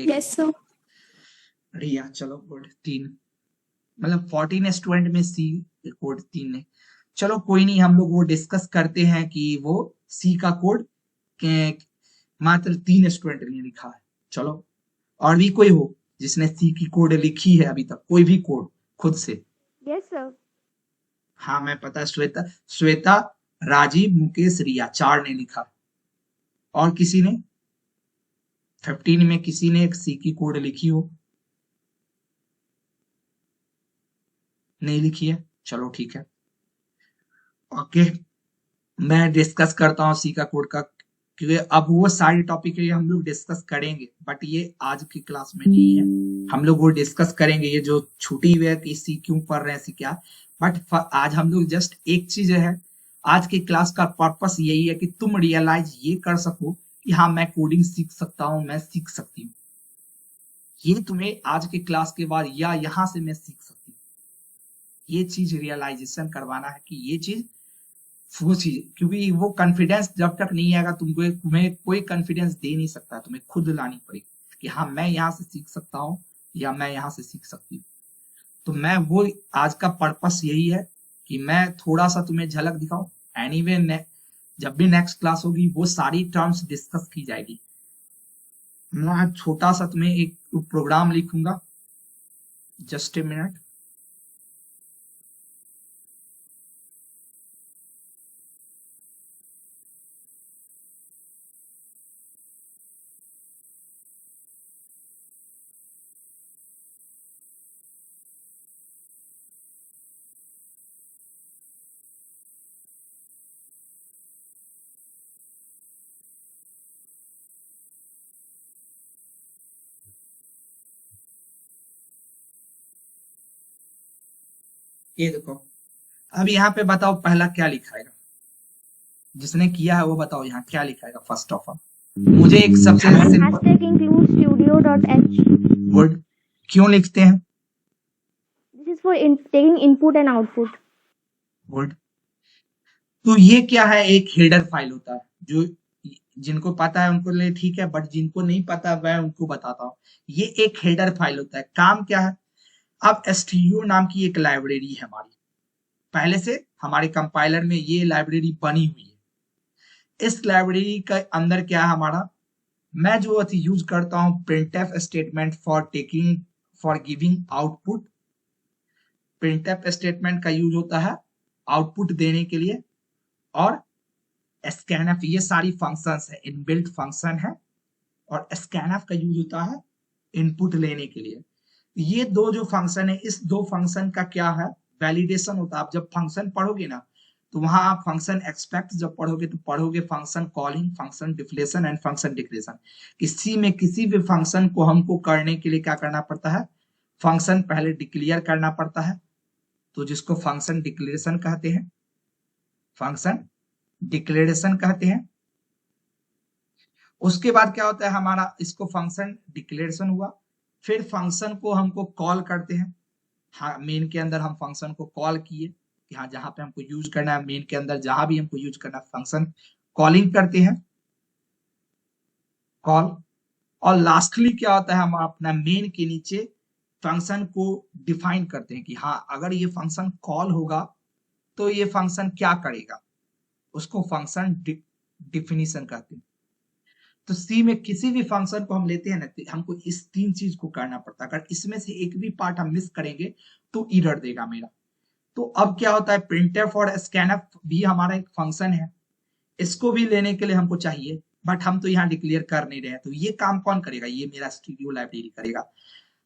Yes sir. रिया, चलो गुड, 3, मतलब 14 स्टूडेंट में सी कोड 3 ने। चलो कोई नहीं, हम लोग वो डिस्कस करते हैं कि वो सी का कोड मात्र 3 स्टूडेंट ने लिखा है। चलो, और भी कोई हो जिसने सी की कोड लिखी है अभी तक, कोई भी कोड खुद से? Yes sir. हाँ मैं पता, श्वेता, राजीव, मुकेश, रिया, 4 ने लिखा। और किसी ने 15 में किसी ने एक सी की कोड लिखी हो? नहीं लिखी है, चलो ठीक है। ओके, मैं डिस्कस करता हूँ सी का कोड का, क्योंकि अब वो सारी टॉपिक है हम लोग डिस्कस करेंगे, बट ये आज की क्लास में नहीं है। हम लोग वो डिस्कस करेंगे, ये जो छूटी हुई है कि सी क्यों पढ़ रहे हैं, सी क्या, बट आज हम लोग जस्ट एक चीज है, आज की क्लास का पर्पस यही है कि तुम रियलाइज ये कर सको कि हाँ मैं कोडिंग सीख सकता हूँ, मैं सीख सकती हूँ। ये तुम्हें आज की क्लास के बाद या यहाँ से मैं सीख सकती हूँ, ये चीज रियलाइजेशन करवाना है कि ये चीज वो चीज, क्योंकि वो कॉन्फिडेंस जब तक नहीं आएगा तुम्हें कोई कॉन्फिडेंस दे नहीं सकता, तुम्हें खुद लानी पड़ेगी कि हाँ मैं यहाँ से सीख सकता हूँ या मैं यहाँ से सीख सकती हूँ। तो मैं वो आज का पर्पस यही है कि मैं थोड़ा सा तुम्हें झलक दिखाऊं। एनीवे जब भी नेक्स्ट क्लास होगी वो सारी टर्म्स डिस्कस की जाएगी। मैं छोटा सा तुम्हें एक प्रोग्राम लिखूंगा, जस्ट ए मिनट। ये देखो, अब यहाँ पे बताओ पहला क्या लिखाएगा, जिसने किया है वो बताओ यहाँ क्या लिखाएगा। फर्स्ट ऑफ ऑल मुझे एक सबसे Hashtag include studio.h. गुड, क्यों लिखते हैं? This is for taking input and output. Good, तो ये क्या है, एक हेडर फाइल होता है, जो जिनको पता है उनको लिए ठीक है, बट जिनको नहीं पता मैं उनको बताता हूँ। ये एक हेडर फाइल होता है, काम क्या है, अब स्टूडियो नाम की एक लाइब्रेरी है हमारी, पहले से हमारे कंपाइलर में ये लाइब्रेरी बनी हुई है। इस लाइब्रेरी के अंदर क्या है हमारा, मैं जो अति यूज करता हूँ printf statement for giving output. Printf statement का यूज होता है आउटपुट देने के लिए, और स्कैनफ, ये सारी फंक्शंस है, इनबिल्ट फंक्शन है, और स्कैनफ का यूज होता है इनपुट लेने के लिए। ये दो जो फंक्शन है, इस दो फंक्शन का क्या है, वैलिडेशन होता है। आप जब फंक्शन पढ़ोगे ना, तो वहां आप फंक्शन एक्सपेक्ट जब पढ़ोगे तो पढ़ोगे function calling, function definition and function declaration. किसी में किसी भी फंक्शन को हमको करने के लिए क्या करना पड़ता है, फंक्शन पहले डिक्लेयर करना पड़ता है, तो जिसको फंक्शन डिक्लेरेशन कहते हैं, फंक्शन डिक्लेरेशन कहते हैं। उसके बाद क्या होता है हमारा, इसको फंक्शन डिक्लेरेशन हुआ, फिर फंक्शन को हमको कॉल करते हैं। हाँ, मेन के अंदर हम फंक्शन को कॉल किए कि हाँ जहां पे हमको यूज करना है, मेन के अंदर जहां भी हमको यूज करना है फंक्शन कॉलिंग करते हैं, कॉल। और लास्टली क्या होता है, हम अपना मेन के नीचे फंक्शन को डिफाइन करते हैं कि हाँ अगर ये फंक्शन कॉल होगा तो ये फंक्शन क्या करेगा, उसको फंक्शन डिफिनीशन कहते हैं। तो सी में किसी भी फंक्शन को हम लेते हैं ना, हमको इस 3 चीज को करना पड़ता है। अगर इसमें से एक भी पार्ट हम मिस करेंगे तो एरर देगा मेरा। तो अब क्या होता है, प्रिंटफ और स्कैनफ भी हमारा एक फंक्शन है, इसको भी लेने के लिए हमको चाहिए, बट हम तो यहाँ डिक्लेयर कर नहीं रहे, तो ये काम कौन करेगा, ये मेरा स्टूडियो लाइब्रेरी करेगा।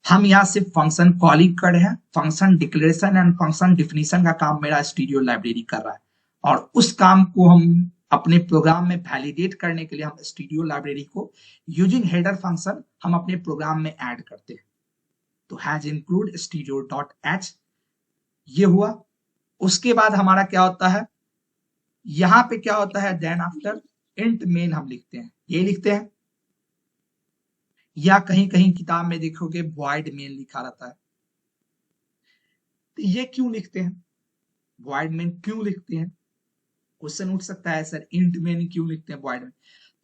हम यहाँ सिर्फ फंक्शन कॉलिंग कर रहे हैं, function declaration and function definition का काम मेरा स्टूडियो लाइब्रेरी कर रहा है, और उस काम को हम अपने प्रोग्राम में वैलिडेट करने के लिए हम स्टूडियो लाइब्रेरी को यूजिंग हेडर फंक्शन हम अपने प्रोग्राम में ऐड करते हैं। तो हैज इंक्लूड studio.h ये हुआ। उसके बाद हमारा क्या होता है, यहाँ पे क्या होता है, देन आफ्टर इंट मेन हम लिखते हैं, ये लिखते हैं, या कहीं कहीं किताब में देखोगे वॉइड मेन लिखा रहता है। तो ये क्यों लिखते हैं, वॉइड मेन क्यों लिखते हैं, क्वेश्चन उठ सकता है सर इंट मेन क्यों लिखते हैं वॉइड में।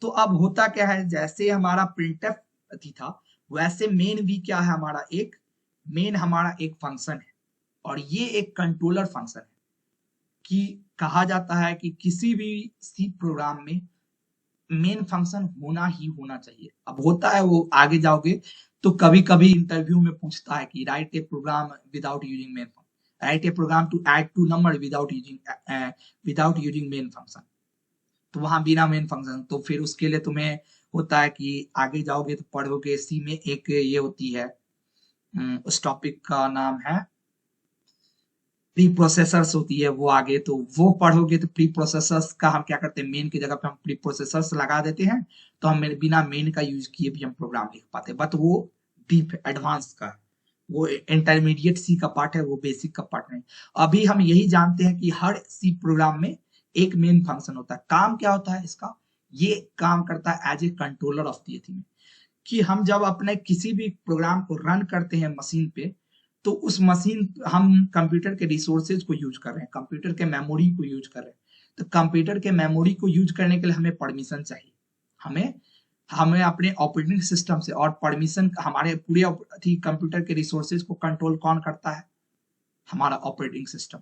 तो अब होता क्या है, जैसे हमारा प्रिंटफ थी था, वैसे मेन भी क्या है हमारा, एक मेन हमारा एक फंक्शन है, और ये एक कंट्रोलर फंक्शन है, कि कहा जाता है कि किसी भी सी प्रोग्राम में मेन फंक्शन होना ही होना चाहिए। अब होता है वो आगे जाओगे तो कभी कभी इंटरव्यू में पूछता है कि write a program without using main function, write a program to add two number without using main function, तो वहां बिना मेन फंक्शन, तो फिर उसके लिए तुम्हें होता है कि आगे जाओगे तो पढ़ोगे, सी में एक ये होती है, उस टॉपिक का नाम है प्री प्रोसेसर्स होती है, वो आगे तो वो पढ़ोगे, तो प्री प्रोसेसर्स का हम क्या करते हैं, मेन की जगह पे हम प्री प्रोसेसर्स लगा देते हैं, तो हम बिना मेन का यूज किए भी हम प्रोग्राम लिख पाते हैं, बट वो डीप एडवांस का है, वो इंटरमीडिएट सी का पार्ट है, वो बेसिक का पार्ट नहीं। अभी हम यही जानते हैं कि हर सी प्रोग्राम में एक मेन फंक्शन होता है। काम क्या होता है इसका, ये काम करता है as a controller of the thing, कि हम जब अपने किसी भी प्रोग्राम को रन करते हैं मशीन पे, तो उस मशीन हम कंप्यूटर के रिसोर्सेज को यूज कर रहे हैं, कंप्यूटर के मेमोरी को यूज कर रहे हैं, तो कंप्यूटर के मेमोरी को यूज करने के लिए हमें परमिशन चाहिए, हमें हमें अपने ऑपरेटिंग सिस्टम से, और परमिशन हमारे पूरे कंप्यूटर के रिसोर्सेज को कंट्रोल कौन करता है, हमारा ऑपरेटिंग सिस्टम।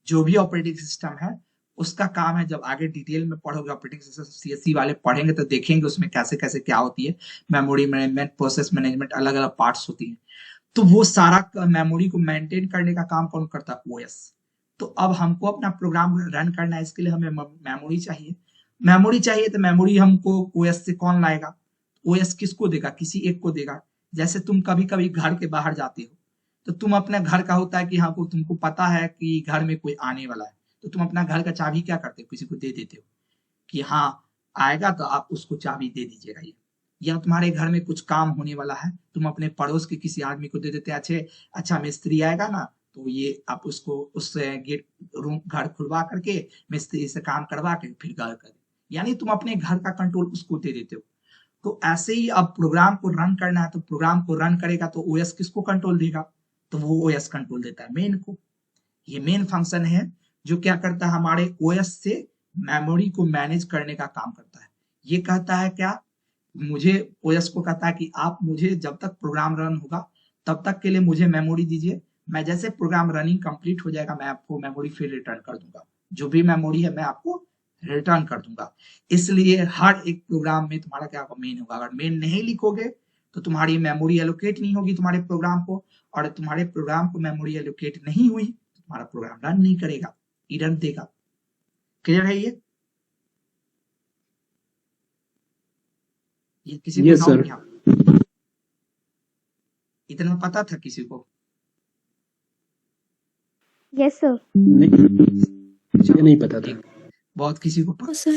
जो भी ऑपरेटिंग सिस्टम है उसका काम है, जब आगे डिटेल में पढ़ोगे ऑपरेटिंग सिस्टम सीएससी वाले पढ़ेंगे तो देखेंगे उसमें कैसे कैसे क्या होती है, मेमोरी मैनेजमेंट, प्रोसेस मैनेजमेंट, अलग अलग पार्ट्स होती है, तो वो सारा मेमोरी को मेंटेन करने का काम कौन करता है, ओएस। तो अब हमको अपना प्रोग्राम रन करना है, इसके लिए हमें मेमोरी चाहिए, मेमोरी चाहिए, तो मेमोरी हमको ओएस से कौन लाएगा, ओएस किसको देगा, किसी एक को देगा। जैसे तुम कभी कभी घर के बाहर जाते हो, तो तुम अपने घर का होता है कि हाँ तुमको पता है कि घर में कोई आने वाला है, तो तुम अपना घर का चाबी क्या करते हो, किसी को दे देते हो कि हाँ आएगा तो आप उसको चाबी दे दीजिएगा। ये या तुम्हारे घर में कुछ काम होने वाला है, तुम अपने पड़ोस के किसी आदमी को दे देते, अच्छे अच्छा मिस्त्री आएगा ना, तो ये आप उसको उस गेट रूम घर खुलवा करके मिस्त्री से काम करवा के फिर घर कर, यानी तुम अपने घर का कंट्रोल उसको दे देते हो। तो ऐसे ही अब प्रोग्राम को रन करना है, तो प्रोग्राम को रन करेगा तो ओएस किसको कंट्रोल देगा, तो वो ओएस कंट्रोल देता है मेन को। ये मेन फंक्शन है जो क्या करता है, हमारे ओएस से मेमोरी को मैनेज करने का काम करता है। ये कहता है क्या, मुझे ओएस को कहता है कि आप मुझे जब तक प्रोग्राम रन होगा तब तक के लिए मुझे मेमोरी दीजिए, मैं जैसे प्रोग्राम रनिंग कंप्लीट हो जाएगा मैं आपको मेमोरी फिर रिटर्न कर दूंगा, जो भी मेमोरी है मैं आपको रिटर्न कर दूंगा। इसलिए हर एक प्रोग्राम में तुम्हारा क्या होगा, मेन होगा। अगर मेन नहीं लिखोगे तो तुम्हारी मेमोरी एलोकेट नहीं होगी तुम्हारे प्रोग्राम को, और तुम्हारे प्रोग्राम को मेमोरी एलोकेट नहीं हुई तो तुम्हारा प्रोग्राम रन नहीं करेगा, एरर देगा। क्लियर है ये किसी को यस डाउट सर। नहीं? इतना पता था किसी को? Yes, sir. मुझे नहीं पता था। बहुत किसी को पता। sir.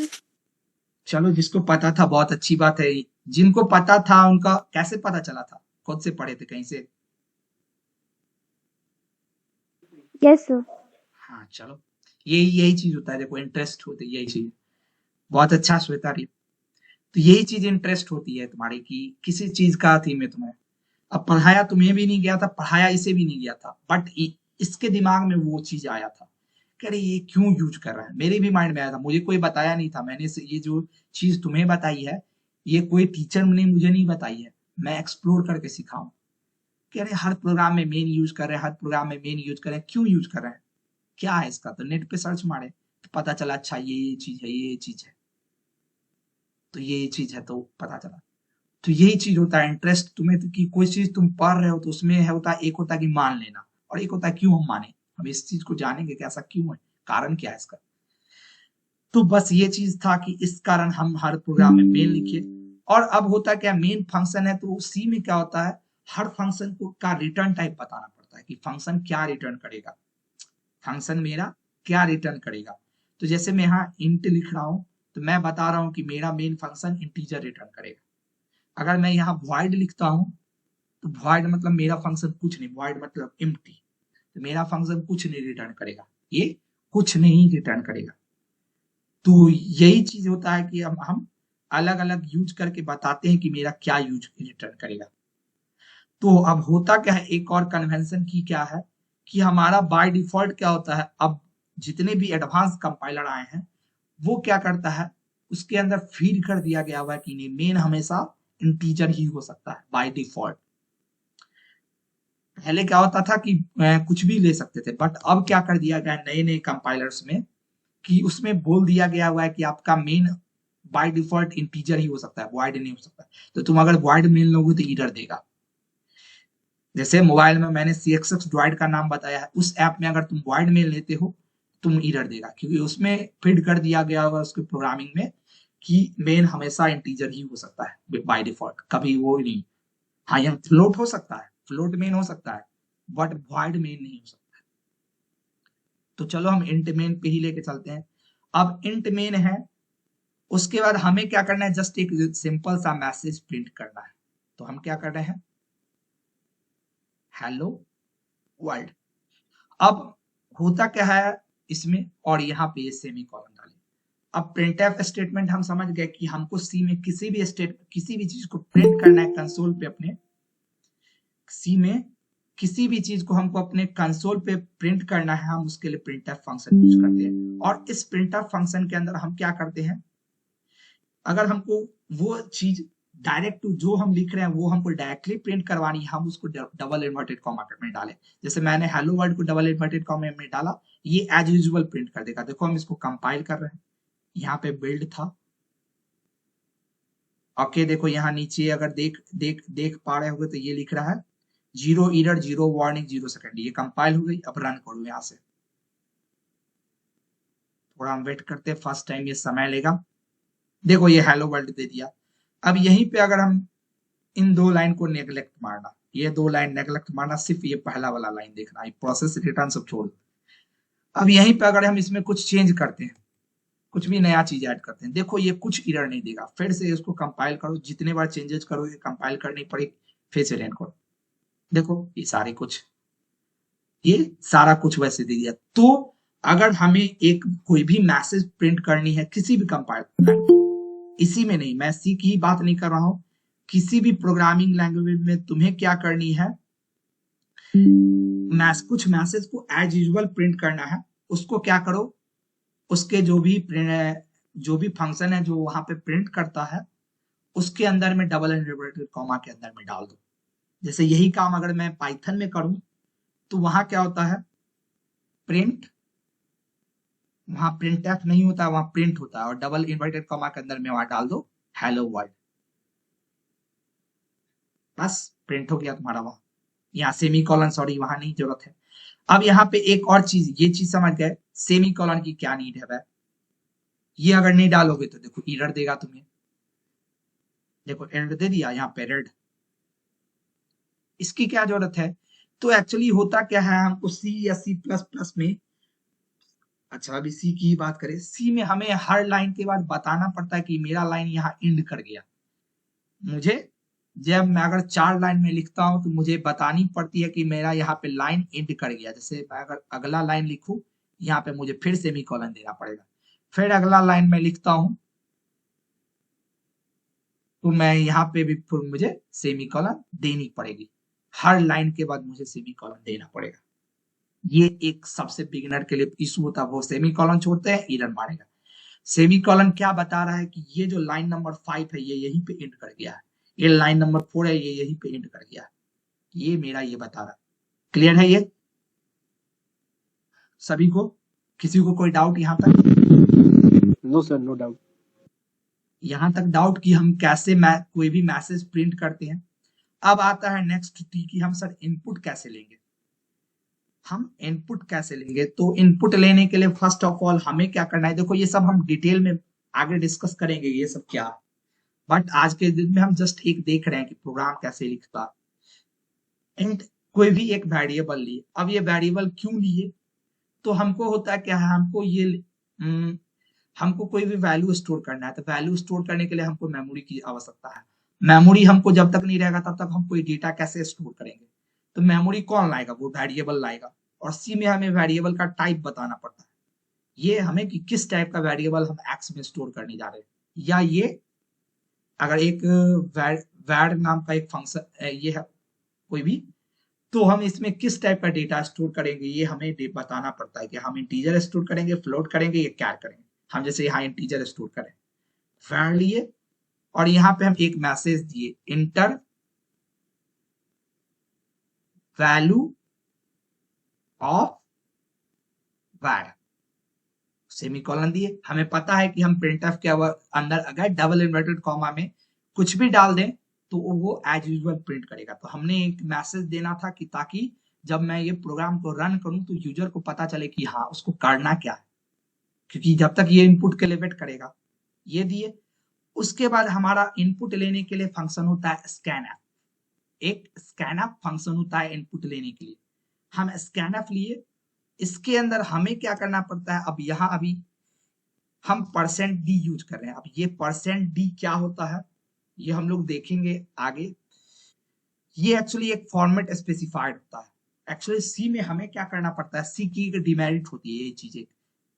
चलो जिसको पता था बहुत अच्छी बात है, जिनको पता था उनका कैसे पता चला था, खुद से पढ़े थे कहीं से? Yes, sir. हाँ चलो, यही चीज होता है, देखो इंटरेस्ट होती है, यही चीज। बहुत अच्छा श्वेता री, तो यही चीज इंटरेस्ट होती है तुम्हारी कि किसी चीज का थी में तुम्हें। अब पढ़ाया तुम्हें भी नहीं गया था, पढ़ाया इसे भी नहीं गया था, बट इसके दिमाग में वो चीज आया था कि अरे ये क्यों यूज कर रहा है, मेरे भी माइंड में आया था, मुझे कोई बताया नहीं था, मैंने ये जो चीज तुम्हें बताई है ये कोई टीचर ने मुझे नहीं बताई है, मैं एक्सप्लोर करके सिखाऊं कि अरे हर प्रोग्राम में मेन यूज कर रहे हैं, हर प्रोग्राम में मेन यूज कर रहे हैं, क्यों यूज कर रहे हैं, क्या है इसका। तो नेट पे सर्च मारे तो पता चला अच्छा ये चीज है, ये चीज है, तो ये चीज है, तो पता चला। तो यही चीज होता है इंटरेस्ट तुम्हें, तो कि कोई चीज तुम पढ़ रहे हो तो उसमें है होता है, एक होता है कि मान लेना, और एक होता है क्यों हम माने, हम इस चीज को जानेंगे कि ऐसा क्यों है, कारण क्या है इसका। तो बस ये चीज था कि इस कारण हम हर प्रोग्राम में मेन लिखे। और अब होता क्या, मेन फंक्शन है तो सी में क्या होता है, हर फंक्शन को का रिटर्न टाइप बताना पड़ता है कि फंक्शन क्या रिटर्न करेगा, फंक्शन मेरा क्या रिटर्न करेगा। तो जैसे मैं यहाँ इंट लिख रहा हूं तो मैं बता रहा हूं कि मेरा मेन फंक्शन इंटीजर रिटर्न करेगा। अगर मैं यहाँ void लिखता हूं तो void मतलब मेरा फंक्शन कुछ नहीं, void मतलब एम्प्टी, तो मेरा फंक्शन कुछ नहीं रिटर्न करेगा, ये कुछ नहीं रिटर्न करेगा। तो यही चीज होता है कि हम अलग अलग यूज करके बताते हैं कि मेरा क्या यूज रिटर्न करेगा। तो अब होता क्या है, एक और कन्वेंशन की क्या है कि हमारा बाय डिफॉल्ट क्या होता है, अब जितने भी एडवांस कंपाइलर आए हैं वो क्या करता है, उसके अंदर फीड कर दिया गया हुआ है कि मेन हमेशा इंटीजर ही हो सकता है बाय डिफॉल्ट। पहले क्या होता था कि कुछ भी ले सकते थे, बट अब क्या कर दिया गया नए नए कंपाइलर्स में कि उसमें बोल दिया गया हुआ है कि आपका मेन बाय डिफॉल्ट इंटीजर ही हो सकता है, वॉइड नहीं हो सकता। तो तुम अगर वॉइड मेन लोगे तो एरर देगा। जैसे मोबाइल में मैंने CXX ड्रॉइड का नाम बताया है, उस ऐप में अगर तुम वॉइड मेल लेते हो तुम एरर देगा, क्योंकि उसमें फीड कर दिया गया होगा उसके प्रोग्रामिंग में कि मेन हमेशा इंटीजर ही हो सकता है बाय डिफॉल्ट, कभी वो नहीं। हाँ, यहाँ फ्लोट हो सकता है, फ्लोट मेन हो सकता है, बट वॉइड मेन नहीं हो सकता है। तो चलो हम इंट मेन पे ही लेके चलते हैं। अब इंट मेन है, उसके बाद हमें क्या करना है, जस्ट एक सिंपल सा मैसेज प्रिंट करना है। तो हम क्या कर रहे हैं, हेलो वर्ल्ड। अब होता क्या है इसमें, और यहाँ पे सेमी कॉलन डालें। अब प्रिंटफ स्टेटमेंट हम समझ गए कि हमको सी में किसी भी चीज को प्रिंट करना है कंसोल पे, अपने सी में किसी भी चीज को हमको अपने कंसोल पे प्रिंट करना है, हम उसके लिए प्रिंटफ फंक्शन यूज करते हैं। और इस प्रिंटफ फंक्शन के अंदर हम क्या करते हैं, अगर हमको वो चीज डायरेक्ट जो हम लिख रहे हैं वो हमको डायरेक्टली प्रिंट करवानी है, हम उसको डबल इन्वर्टेड कॉमा में डालें। जैसे मैंने हेलो वर्ल्ड को डबल इन्वर्टेड कॉमा में डाला, ये एज यूजुअल प्रिंट कर देगा। देखो हम इसको कंपाइल कर रहे हैं, यहाँ पे बिल्ड था, ओके। देखो यहाँ नीचे अगर देख पा रहे होगे तो ये लिख रहा है 0 एरर 0 वार्निंग 0 सेकंड। ये कंपाइल हो गई। अब रन करो यहाँ से, थोड़ा हम वेट करते हैं, फर्स्ट टाइम ये समय लेगा। देखो ये हेलो वर्ल्ड दे दिया। अब यहीं पे अगर हम इन दो लाइन को नेग्लेक्ट मारना, ये दो लाइन नेग्लेक्ट मारना, सिर्फ ये पहला वाला लाइन देखना, ये प्रोसेस रिटर्न सब छोड़। अब यहीं पे अगर हम इसमें कुछ चेंज करते हैं, कुछ भी नया चीज ऐड करते हैं, देखो ये कुछ एरर नहीं देगा। फिर से इसको कंपाइल करो, जितने बार चेंजेस करोगे कंपाइल करनी पड़ेगी, फिर से रन करो। देखो ये सारा कुछ वैसे दे दिया। तो अगर हमें एक कोई भी मैसेज प्रिंट करनी है किसी भी कंपाइलर, इसी में नहीं, मैं सी की बात नहीं कर रहा हूं, किसी भी प्रोग्रामिंग लैंग्वेज में तुम्हें क्या करनी है, कुछ मैसेज को एज यूजुअल प्रिंट करना है। उसको क्या करो, उसके जो भी फंक्शन है जो वहां पे प्रिंट करता है उसके अंदर में डबल इन्वर्टेड कॉमा के अंदर में डाल दो। जैसे यही काम अगर मैं पाइथन में करूं तो वहां क्या होता है, प्रिंट, वहां प्रिंट एफ नहीं होता, वहां प्रिंट होता है, और डबल इन्वर्टेड कॉमा के अंदर में वहां डाल दो हेलो वर्ल्ड, बस प्रिंट हो गया तुम्हारा। वहां यहाँ सेमी कॉलन, सॉरी वहां नहीं जरूरत है। अब यहाँ पे एक और चीज, ये चीज समझ गए सेमी कॉलन की क्या नीड है भाई। ये अगर नहीं डालोगे तो देखो एरर देगा तुम्हें, देखो एरर दे दिया यहाँ पे रेड। इसकी क्या जरूरत है, तो एक्चुअली होता क्या है, हमको सी या C++ में, अच्छा अभी सी की बात करें, सी में हमें हर लाइन के बाद बताना पड़ता है कि मेरा लाइन यहाँ एंड कर गया। मुझे जब मैं अगर 4 लाइन में लिखता हूं तो मुझे बतानी पड़ती है कि मेरा यहाँ पे लाइन एंड कर गया। जैसे मैं अगर अगला लाइन लिखूं, यहाँ पे मुझे फिर सेमी कॉलन देना पड़ेगा। फिर अगला लाइन में लिखता हूं तो मैं यहाँ पे भी फिर मुझे सेमी कॉलन देनी पड़ेगी। हर लाइन के बाद मुझे सेमी कॉलन देना पड़ेगा। ये एक सबसे बिगिनर के लिए इशू होता है, वो सेमी कॉलन छोड़ते हैं एरर मारेगा। सेमी कॉलन क्या बता रहा है कि ये जो लाइन नंबर 5 है ये यहीं पे एंड कर गया है, ये लाइन नंबर 4 है ये यहीं पे एंड कर गया है, ये मेरा ये बता रहा है। क्लियर है ये सभी को, किसी को कोई डाउट यहाँ तक? No sir, no doubt. यहाँ तक डाउट कि हम कैसे कोई भी मैसेज प्रिंट करते हैं। अब आता है नेक्स्ट टी कि हम सर इनपुट कैसे लेंगे। हम इनपुट कैसे लेंगे, तो इनपुट लेने के लिए फर्स्ट ऑफ ऑल हमें क्या करना है, देखो ये सब हम डिटेल में आगे डिस्कस करेंगे ये सब क्या है, बट आज के दिन में हम जस्ट एक देख रहे हैं कि प्रोग्राम कैसे लिखता। एंड कोई भी एक वेरिएबल लिए, अब ये वेरिएबल क्यों लिए, तो हमको होता क्या है, हमको कोई भी वैल्यू स्टोर करना है, तो वैल्यू स्टोर करने के लिए हमको मेमोरी की आवश्यकता है। मेमोरी हमको जब तक नहीं रहेगा तब तक हम कोई डेटा कैसे स्टोर करेंगे, तो मेमोरी कौन लाएगा, वो वेरिएबल लाएगा। और सी में हमें वेरिएबल का टाइप बताना पड़ता है, ये हमें कि किस टाइप का वेरिएबल हम एक्स में स्टोर करने जा रहे हैं, या ये अगर एक वैड नाम का एक फंक्शन ये है कोई भी, तो हम इसमें किस टाइप का डेटा स्टोर करेंगे ये हमें बताना पड़ता है कि हम इंटीजर स्टोर करेंगे, फ्लोट करेंगे या क्या करेंगे। हम जैसे यहाँ इंटीजर स्टोर करें, वैड लिए और यहाँ पे हम एक मैसेज दिए इंटर वैल्यू ऑफ वैड, सेमीकोलन दिए। हमें पता है कि हम प्रिंटफ के अंदर अगर डबल इन्वर्टेड कॉमा में कुछ भी डाल दें तो वो एज यूजुअल प्रिंट करेगा। तो हमने एक मैसेज देना था कि ताकि जब मैं ये प्रोग्राम को रन करूं तो यूजर को पता चले कि हाँ उसको करना क्या है, क्योंकि जब तक ये इनपुट के लिए वेट करेगा। ये दिए, उसके बाद हमारा इनपुट लेने के लिए फंक्शन होता है स्कैनफ। एक स्कैनफ फंक्शन होता है इनपुट लेने के लिए। हम स्कैनफ लिए, इसके अंदर हमें क्या करना पड़ता है, अब यहाँ अभी हम %d यूज कर रहे हैं। अब ये %d क्या होता है ये हम लोग देखेंगे आगे। ये एक्चुअली एक फॉर्मेट स्पेसिफाइड होता है। एक्चुअली सी में हमें क्या करना पड़ता है, सी की एक डिमेरिट होती है ये चीजें,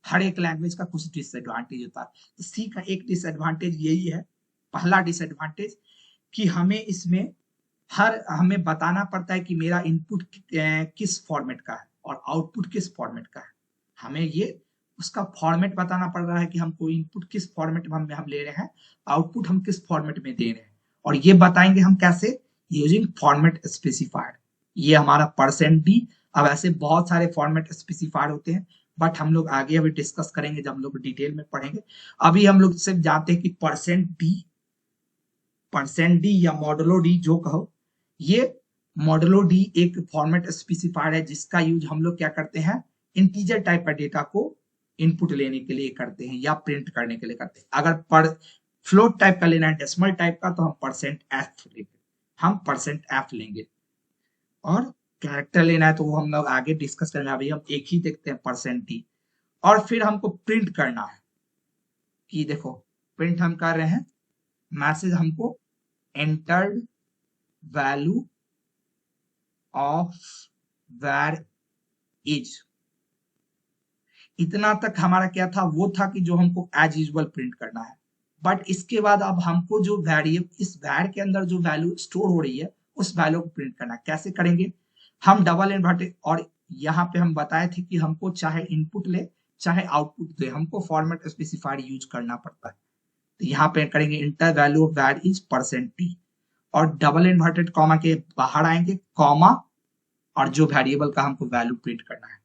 हर एक लैंग्वेज का कुछ डिसएडवांटेज होता है। तो सी का एक डिसएडवांटेज यही है, पहला डिसएडवांटेज, कि हमें इसमें हमें बताना पड़ता है कि मेरा इनपुट किस फॉर्मेट का है और आउटपुट किस फॉर्मेट का है। हमें ये उसका फॉर्मेट बताना पड़ रहा है कि हमको इनपुट किस फॉर्मेट में हम ले रहे हैं, आउटपुट हम किस फॉर्मेट में दे रहे हैं, और ये बताएंगे हम कैसे, यूजिंग फॉर्मेट स्पेसिफाइड। ये हमारा %d। अब ऐसे बहुत सारे फॉर्मेट स्पेसिफाइड होते हैं, बट हम लोग आगे अभी डिस्कस करेंगे जब हम लोग डिटेल में पढ़ेंगे। अभी हम लोग सिर्फ जानते हैं कि %d या मॉडुलो d जो कहो, ये मॉडुलो d एक फॉर्मेट स्पेसिफाइड है जिसका यूज हम लोग क्या करते हैं, इंटीजर टाइप का डेटा को इनपुट लेने के लिए करते हैं या प्रिंट करने के लिए करते हैं। अगर पर फ्लोट टाइप का लेना है, डेसिमल टाइप का, तो हम %f लेंगे, हम %f लेंगे। और कैरेक्टर लेना है तो वो हम लोग आगे डिस्कस करेंगे। अभी हम एक ही देखते हैं %d। और फिर हमको प्रिंट करना है कि देखो प्रिंट हम कर रहे हैं, मैसेज हमको एंटर्ड वैल्यू ऑफ वैर इज। इतना तक हमारा क्या था, वो था कि जो हमको एज यूजुअल प्रिंट करना है। बट इसके बाद अब हमको जो वेरिएबल इस वैर के अंदर जो वैल्यू स्टोर हो रही है उस वैल्यू को प्रिंट करना है। कैसे करेंगे, हम डबल इन्वर्टेड, और यहाँ पे हम बताए थे कि हमको चाहे इनपुट ले चाहे आउटपुट दे, हमको फॉर्मेट स्पेसिफाइड यूज करना पड़ता है। तो यहाँ पे करेंगे इंटर वैल्यू ऑफ वैर इज %t, और डबल इन्वर्टेड कॉमा के बाहर आएंगे कॉमा, और जो वेरिएबल का हमको वैल्यू प्रिंट करना है।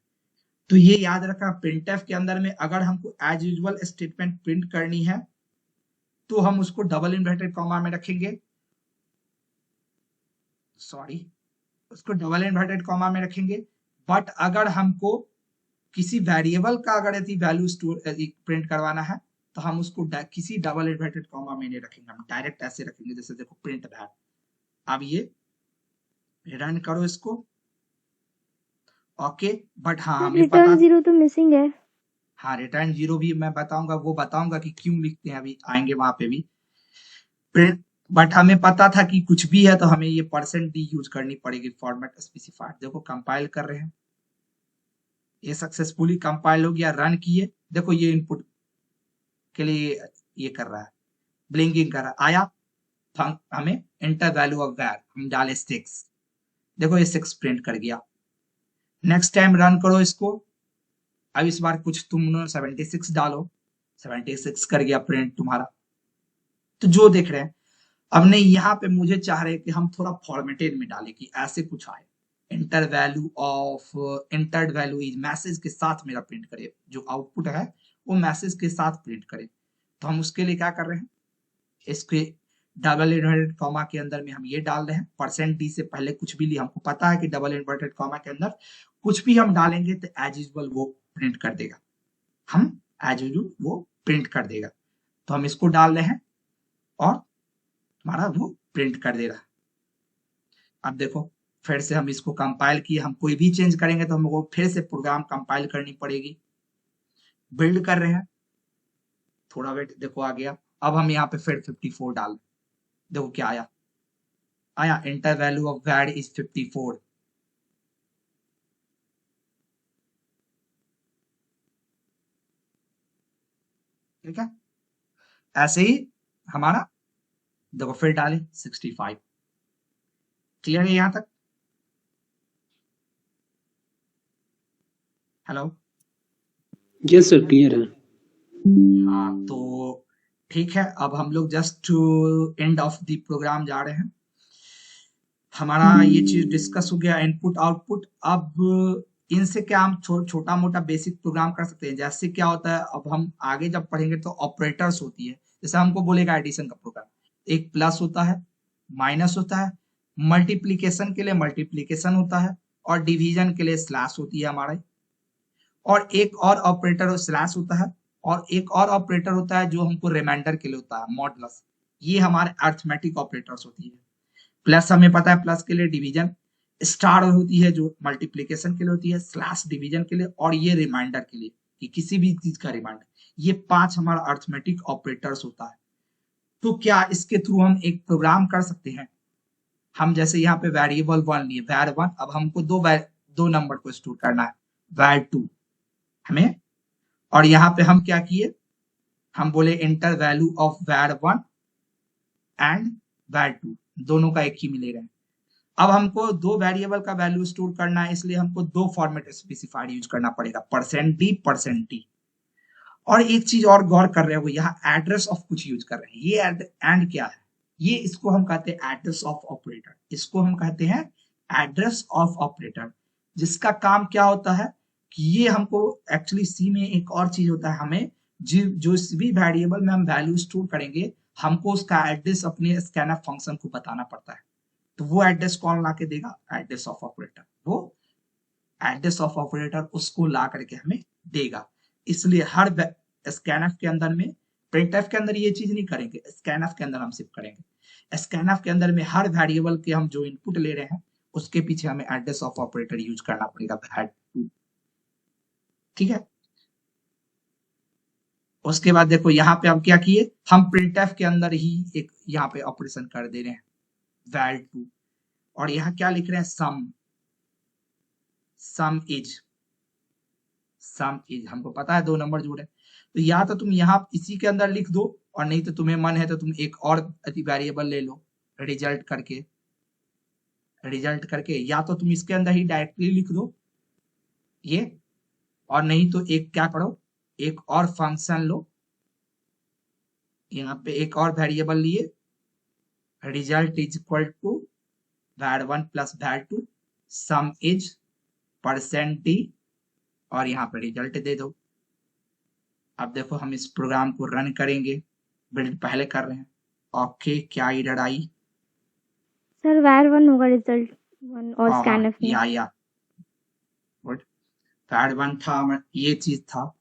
तो ये याद रखा, प्रिंटफ के अंदर में अगर हमको एज यूजुअल स्टेटमेंट प्रिंट करनी है तो हम उसको डबल इन्वर्टेड कॉमा में रखेंगे, उसको डबल इन्वर्टेड कॉमा में रखेंगे। बट अगर हमको किसी वेरिएबल का अगर यदि वैल्यू स्टोर प्रिंट करवाना है तो हम उसको किसी डबल इन्वर्टेड कॉमा में नहीं रखेंगे, हम डायरेक्ट ऐसे रखेंगे जैसे देखो प्रिंट वैर। अब ये रन करो इसको, ओके। बट हाँ हमें पता, रिटर्न 0 तो मिसिंग है। हाँ रिटर्न 0 भी मैं बताऊंगा, वो बताऊंगा कि क्यों लिखते हैं, अभी आएंगे वहां पे भी। बट हमें पता था कि कुछ भी है तो हमें ये %d यूज करनी पड़ेगी फॉर्मेट स्पेसिफाइड। देखो कंपाइल कर रहे हैं, ये सक्सेसफुली कंपाइल हो गया, रन किए, देखो ये इनपुट के लिए ये कर रहा है, ब्लिंकिंग कर रहा है, आया हमें एंटर वैल्यू ऑफ वैर, हम डाले 6, देखो ये 6 प्रिंट कर गया। नेक्स्ट टाइम रन करो इसको, अब इस बार कुछ तुम 76 डालो, 76 कर गया प्रिंट तुम्हारा। तो जो देख रहे हैं, अब नहीं यहाँ पे मुझे चाह रहे कि हम थोड़ा फॉर्मेटेड में डालें कि ऐसे कुछ आए, enter value of entered value is message के साथ मेरा प्रिंट करे, जो आउटपुट है वो मैसेज के साथ प्रिंट करे। तो हम उसके लिए क्या कर रहे हैं, इसके डबल इन्वर्टेड कॉमा के अंदर में हम ये डाल रहे हैं, %d से पहले कुछ भी लिए, हमको पता है कि डबल इन्वर्टेड कॉमा के अंदर कुछ भी हम डालेंगे तो एज यूजुअल वो प्रिंट कर देगा, हम एज यूजुअल वो प्रिंट कर देगा। तो हम इसको डाल रहे हैं और हमारा वो प्रिंट कर दे रहा है। अब देखो फिर से हम इसको कंपाइल किए, हम कोई भी चेंज करेंगे तो हमको फिर से प्रोग्राम कंपाइल करनी पड़ेगी। बिल्ड कर रहे हैं, थोड़ा वेट, देखो आ गया। अब हम यहाँ पे फिर 54 डाल, देखो क्या आया, एंटर वैल्यू ऑफ वैर इज 54। ठीक है, ऐसे ही हमारा देखो फिर डाले 65। क्लियर है यहां तक? हेलो, यस सर क्लियर है। हाँ तो ठीक है, अब हम लोग just end of the program जा रहे हैं। हमारा ये चीज डिस्कस हो गया, इनपुट आउटपुट। अब इनसे क्या हम छोटा मोटा बेसिक प्रोग्राम कर सकते हैं। जैसे क्या होता है, अब हम आगे जब पढ़ेंगे तो ऑपरेटर्स होती है। जैसे हमको बोलेगा एडिशन का प्रोग्राम, एक प्लस होता है, माइनस होता है, मल्टीप्लीकेशन के लिए मल्टीप्लीकेशन होता है, और डिवीजन के लिए स्लैश होती है हमारे। और एक और ऑपरेटर स्लैश होता है, और एक और ऑपरेटर होता है जो हमको रिमाइंडर के लिए होता है, मॉडुलस। ये हमारे अर्थमेटिक ऑपरेटर्स होती है। प्लस हमें पता है, प्लस के लिए डिवीजन, स्टार होती है जो मल्टीप्लीकेशन के लिए होती है, स्लैश डिवीजन के लिए, और ये रिमाइंडर के लिए कि किसी भी चीज का रिमाइंडर। ये 5 हमारा अर्थमेटिक ऑपरेटर्स होता है। तो क्या इसके थ्रू हम एक प्रोग्राम कर सकते हैं? हम जैसे यहाँ पे वेरिएबल 1 लिए, var1, अब हमको दो नंबर को स्टोर करना है, var2 हमें। और यहाँ पे हम क्या किए, हम बोले inter value of var1 and var2, दोनों का एक ही मिलेगा। अब हमको दो वेरिएबल का वैल्यू स्टोर करना है, इसलिए हमको दो फॉर्मेट स्पेसिफायर यूज करना पड़ेगा, %d%t। और एक चीज और गौर कर रहे हो, यहाँ एड्रेस ऑफ कुछ यूज कर रहे हैं। ये एंड क्या है? ये इसको हम कहते हैं एड्रेस ऑफ ऑपरेटर। इसको हम कहते हैं एड्रेस ऑफ ऑपरेटर, जिसका काम क्या होता है कि ये हमको एक्चुअली सी में एक और चीज होता है, हमें जो भी वेरिएबल में हम वैल्यू स्टोर करेंगे, हमको उसका एड्रेस अपने स्कैनफ फंक्शन को बताना पड़ता है। तो वो एड्रेस कौन ला के देगा? Address of operator. वो एड्रेस ऑफ ऑपरेटर उसको ला करके हमें देगा। इसलिए हर स्कैनफ के अंदर में, प्रिंटफ के अंदर ये चीज नहीं करेंगे, स्कैनफ के अंदर हम सिर्फ करेंगे। स्कैनफ के अंदर में हर वेरिएबल के हम जो इनपुट ले रहे हैं, उसके पीछे हमें एड्रेस ऑफ ऑपरेटर यूज करना पड़ेगा, var2। ठीक है, उसके बाद देखो यहाँ पे हम क्या किए, हम प्रिंटफ के अंदर ही एक यहाँ पे ऑपरेशन कर दे रहे हैं, var2। और यहाँ क्या लिख रहे हैं? सम इज हमको पता है 2 नंबर जोड़े, तो या तो तुम यहाँ इसी के अंदर लिख दो, और नहीं तो तुम्हें मन है तो तुम एक और वेरिएबल ले लो रिजल्ट करके, या तो तुम इसके अंदर ही डायरेक्टली लिख दो ये, और नहीं तो एक क्या करो, एक और फंक्शन लो, यहाँ पे एक और वेरिएबल लिए, result is equal to var1 plus var2 sum is %d, और यहाँ पे रिजल्ट दे दो। अब देखो हम इस प्रोग्राम को रन करेंगे, बिल्ड पहले कर रहे हैं। ओके, क्या एरर आई? सर var1 होगा रिजल्ट 1 और हाँ, scanf में। या गुड, var1 था, ये चीज था।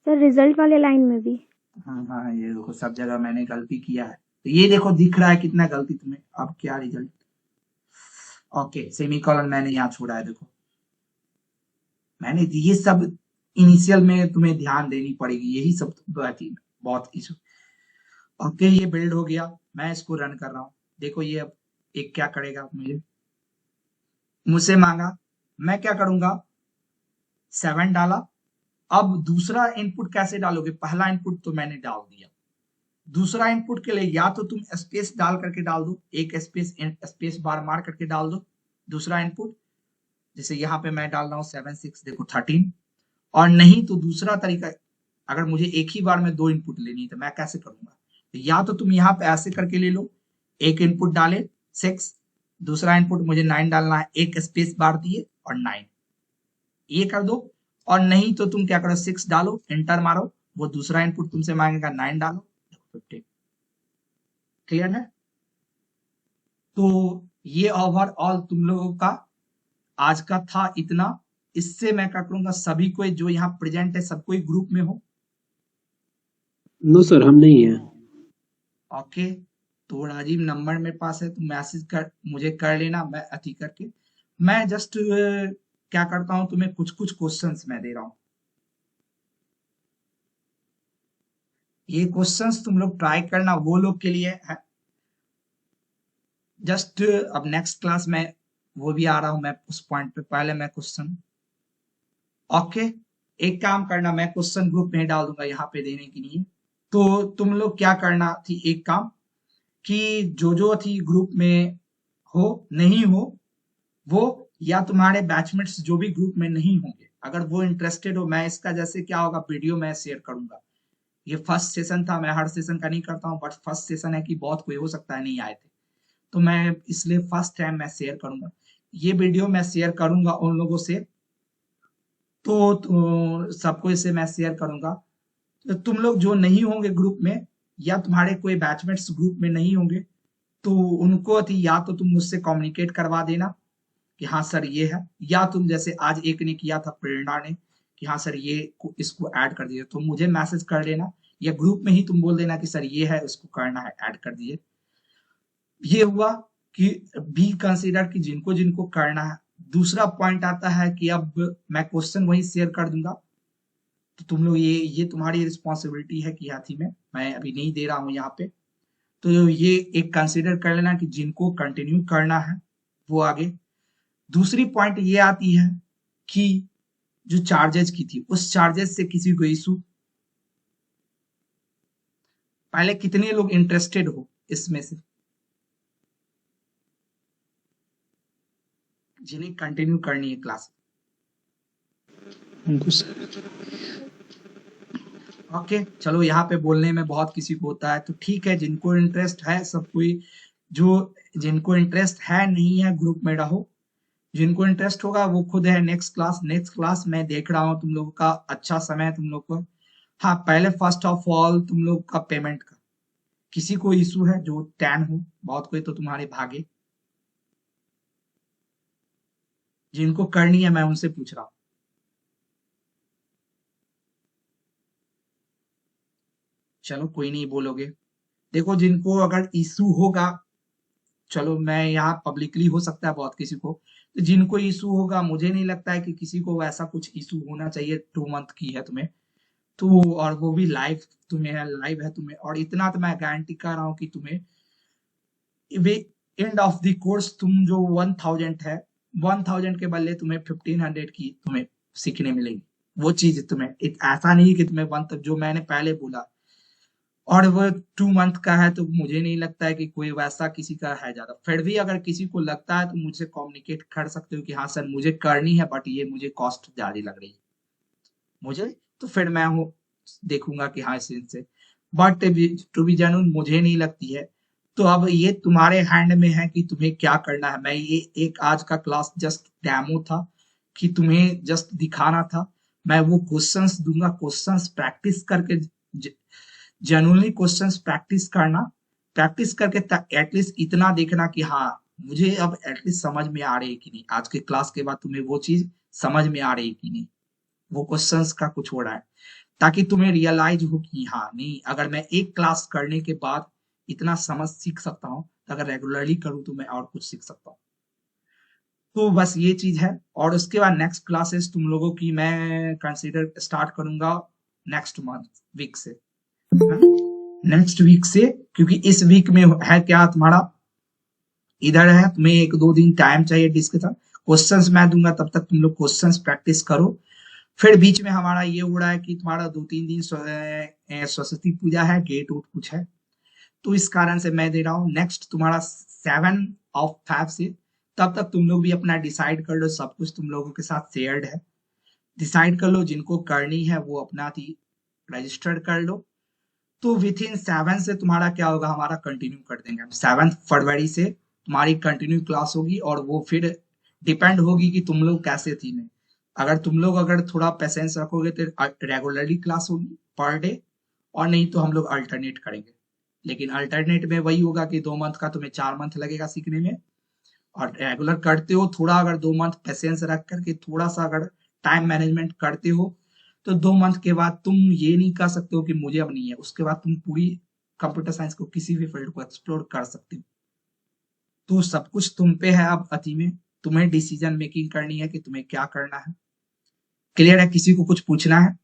सर रिजल्ट वाले लाइन में भी। हाँ, ये देखो सब जगह मैंने गलती किया है, तो ये देखो दिख रहा है कितना गलती तुम्हें। अब क्या रिजल्ट? ओके, सेमीकोलन मैंने यहाँ छोड़ा है, देखो मैंने ये सब इनिशियल में तुम्हें ध्यान देनी पड़ेगी, यही सब बहुत इशू। ओके, ये बिल्ड हो गया, मैं इसको रन कर रहा हूँ। देखो ये अब एक क्या करेगा, मुझसे मांगा, मैं क्या करूंगा, 7 डाला। अब दूसरा इनपुट कैसे डालोगे? पहला इनपुट तो मैंने डाल दिया, दूसरा इनपुट के लिए या तो तुम स्पेस डाल करके डाल दो, एक स्पेस बार मार करके डाल दो दूसरा इनपुट। जैसे यहाँ पे मैं डाल रहा हूँ 7 6 देखो 13। और नहीं तो दूसरा तरीका, अगर मुझे एक ही बार में 2 इनपुट लेनी है तो मैं कैसे करूंगा, तो या तो तुम यहाँ पे ऐसे करके ले लो, एक इनपुट डाले 6, दूसरा इनपुट मुझे 9 डालना है, एक स्पेस बार दिए और 9, ये कर दो। और नहीं तो तुम क्या करो, 6 डालो, एंटर मारो, वो दूसरा इनपुट तुमसे मांगेगा 9 डालो, 15। क्लियर है? तो ये ओवरऑल तुम लोगों का आज का था इतना। इससे मैं क्या करूंगा, सभी को जो यहाँ प्रेजेंट है सब कोई ग्रुप में हो। नो सर हम नहीं है। ओके, तो राजीव नंबर मेरे पास है, तुम मैसेज कर मुझे कर लेना, मैं अति करके मैं जस्ट क्या करता हूँ, तुम्हें कुछ क्वेश्चंस मैं दे रहा हूँ। ये क्वेश्चंस तुम लोग ट्राई करना, वो लोग के लिए है जस्ट। अब नेक्स्ट क्लास में वो भी आ रहा हूं मैं, उस पॉइंट पे पहले मैं क्वेश्चन। ओके, एक काम करना, मैं क्वेश्चन ग्रुप में डाल दूंगा यहाँ पे देने के लिए। तो तुम लोग क्या करना थी, एक काम कि जो थी ग्रुप में हो नहीं हो वो, या तुम्हारे बैचमेट्स जो भी ग्रुप में नहीं होंगे, अगर वो इंटरेस्टेड हो, मैं इसका जैसे क्या होगा वीडियो मैं शेयर करूंगा। ये फर्स्ट सेशन था, मैं हर सेशन का नहीं करता हूँ, बट फर्स्ट सेशन है कि बहुत कोई हो सकता है नहीं आए थे, तो मैं इसलिए फर्स्ट टाइम मैं शेयर करूंगा। ये वीडियो मैं शेयर करूंगा उन लोगों से, तो सबको इसे मैं शेयर करूंगा। तो तुम लोग जो नहीं होंगे ग्रुप में, या तुम्हारे कोई बैचमेट्स ग्रुप में नहीं होंगे, तो उनको थी या तो तुम मुझसे कम्युनिकेट करवा देना कि हाँ सर ये है, या तुम जैसे आज एक ने किया था प्रेरणा ने कि हाँ सर ये इसको ऐड कर दीजिए, तो मुझे मैसेज कर लेना, या ग्रुप में ही तुम बोल देना कि सर ये है, इसको करना है, ऐड कर दीजिए। ये हुआ कि बी कंसीडर कि जिनको जिनको करना है। दूसरा पॉइंट आता है कि अब मैं क्वेश्चन वही शेयर कर दूंगा, तो तुम लोग ये तुम्हारी रिस्पॉन्सिबिलिटी है कि हाथी में मैं अभी नहीं दे रहा हूं यहाँ पे, तो ये एक कंसीडर कर लेना कि जिनको कंटिन्यू करना है वो आगे। दूसरी पॉइंट ये आती है कि जो चार्जेस की थी, उस चार्जेस से किसी को इशू, पहले कितने लोग इंटरेस्टेड हो इसमें से जिन्हें कंटिन्यू करनी है क्लास? ओके चलो, यहाँ पे बोलने में बहुत किसी को होता है, तो ठीक है, जिनको इंटरेस्ट है सब कोई, जो जिनको इंटरेस्ट है नहीं है ग्रुप में रहो, जिनको इंटरेस्ट होगा वो खुद है। नेक्स्ट क्लास मैं देख रहा हूँ तुम लोगों का अच्छा समय तुम लोग को। हाँ पहले फर्स्ट ऑफ ऑल तुम लोग का पेमेंट का किसी को इशू है जो 10 हो, बहुत कोई तो तुम्हारे भागे, जिनको करनी है मैं उनसे पूछ रहा हूँ। चलो कोई नहीं बोलोगे, देखो जिनको अगर इशू होगा, चलो मैं यहाँ पब्लिकली हो सकता है बहुत किसी को, तो जिनको इशू होगा, मुझे नहीं लगता है कि किसी को वैसा कुछ इशू होना चाहिए। 2 मंथ की है तुम्हें तो, और वो भी लाइव तुम्हें है, लाइव है तुम्हें, और इतना तो मैं गारंटी कर रहा हूँ कि तुम्हें way and of the course तुम जो 1000 है, 1000 के बदले तुम्हें 1500 की तुम्हें सीखने मिलेगी वो चीज। तुम्हें ऐसा नहीं कि तुम्हें वन तक, जो मैंने पहले बोला, और वो 2 मंथ का है, तो मुझे नहीं लगता है कि कोई वैसा किसी का है ज्यादा। फिर भी अगर किसी को लगता है तो मुझसे कम्युनिकेट कर सकते हो कि हाँ सर मुझे करनी है, बट ये मुझे कॉस्ट ज्यादा लग रही है मुझे, तो फिर मैं हूँ देखूंगा कि हाँ इनसे, बट टू बी जेन्युइन मुझे नहीं लगती है। तो अब ये तुम्हारे हैंड में है कि तुम्हें क्या करना है। मैं ये एक आज का क्लास जस्ट डेमो था कि तुम्हें जस्ट दिखाना था। मैं वो क्वेश्चंस दूंगा, क्वेश्चंस प्रैक्टिस करके, जेन्युइनली क्वेश्चंस प्रैक्टिस करना, प्रैक्टिस करके एटलीस्ट इतना देखना कि हाँ मुझे अब एटलीस्ट समझ में आ रही है कि नहीं। आज के क्लास के बाद तुम्हें वो चीज समझ में आ रही है कि नहीं, वो क्वेश्चंस का कुछ हो रहा है, ताकि तुम्हें रियलाइज हो कि हाँ नहीं, अगर मैं एक क्लास करने के बाद इतना समझ सीख सकता हूँ, तो अगर रेगुलरली करूँ तो मैं और कुछ सीख सकता हूँ। तो बस ये चीज है। और उसके बाद नेक्स्ट क्लासेस तुम लोगों की मैं कंसीडर स्टार्ट करूंगा नेक्स्ट मंथ वीक से, नेक्स्ट वीक से, क्योंकि इस वीक में है क्या तुम्हारा, इधर है तुम्हें 1-2 दिन टाइम चाहिए डिस्कशन, क्वेश्चंस मैं दूंगा, तब तक तुम लोग क्वेश्चंस प्रैक्टिस करो। फिर बीच में हमारा ये हो रहा है कि तुम्हारा 2-3 दिन सरस्वती पूजा है, गेट उट कुछ है, तो इस कारण से मैं दे रहा हूँ नेक्स्ट तुम्हारा 7/5 से। तब तक तुम लोग भी अपना डिसाइड कर लो, सब कुछ तुम लोगों के साथ शेयर्ड है, डिसाइड कर लो, जिनको करनी है वो अपना रजिस्टर कर लो। तो विथ इन 7 से तुम्हारा क्या होगा, हमारा कंटिन्यू कर देंगे हम। 7 फरवरी से तुम्हारी कंटिन्यू क्लास होगी, और वो फिर डिपेंड होगी कि तुम लोग कैसे थी में। अगर तुम लोग अगर थोड़ा पेशेंस रखोगे तो रेगुलरली क्लास होगी पर डे, और नहीं तो हम लोग अल्टरनेट करेंगे। लेकिन अल्टरनेट में वही होगा कि 2 मंथ का तुम्हें 4 मंथ लगेगा सीखने में, और रेगुलर करते हो थोड़ा, अगर 2 मंथ पेशेंस रख करके थोड़ा सा अगर टाइम मैनेजमेंट करते हो, तो 2 मंथ के बाद तुम ये नहीं कर सकते हो कि मुझे अब नहीं है, उसके बाद तुम पूरी कंप्यूटर साइंस को किसी भी फील्ड को एक्सप्लोर कर सकते हो। तो सब कुछ तुम पे है अब अति में, तुम्हें डिसीजन मेकिंग करनी है कि तुम्हें क्या करना है। क्लियर है? किसी को कुछ पूछना है?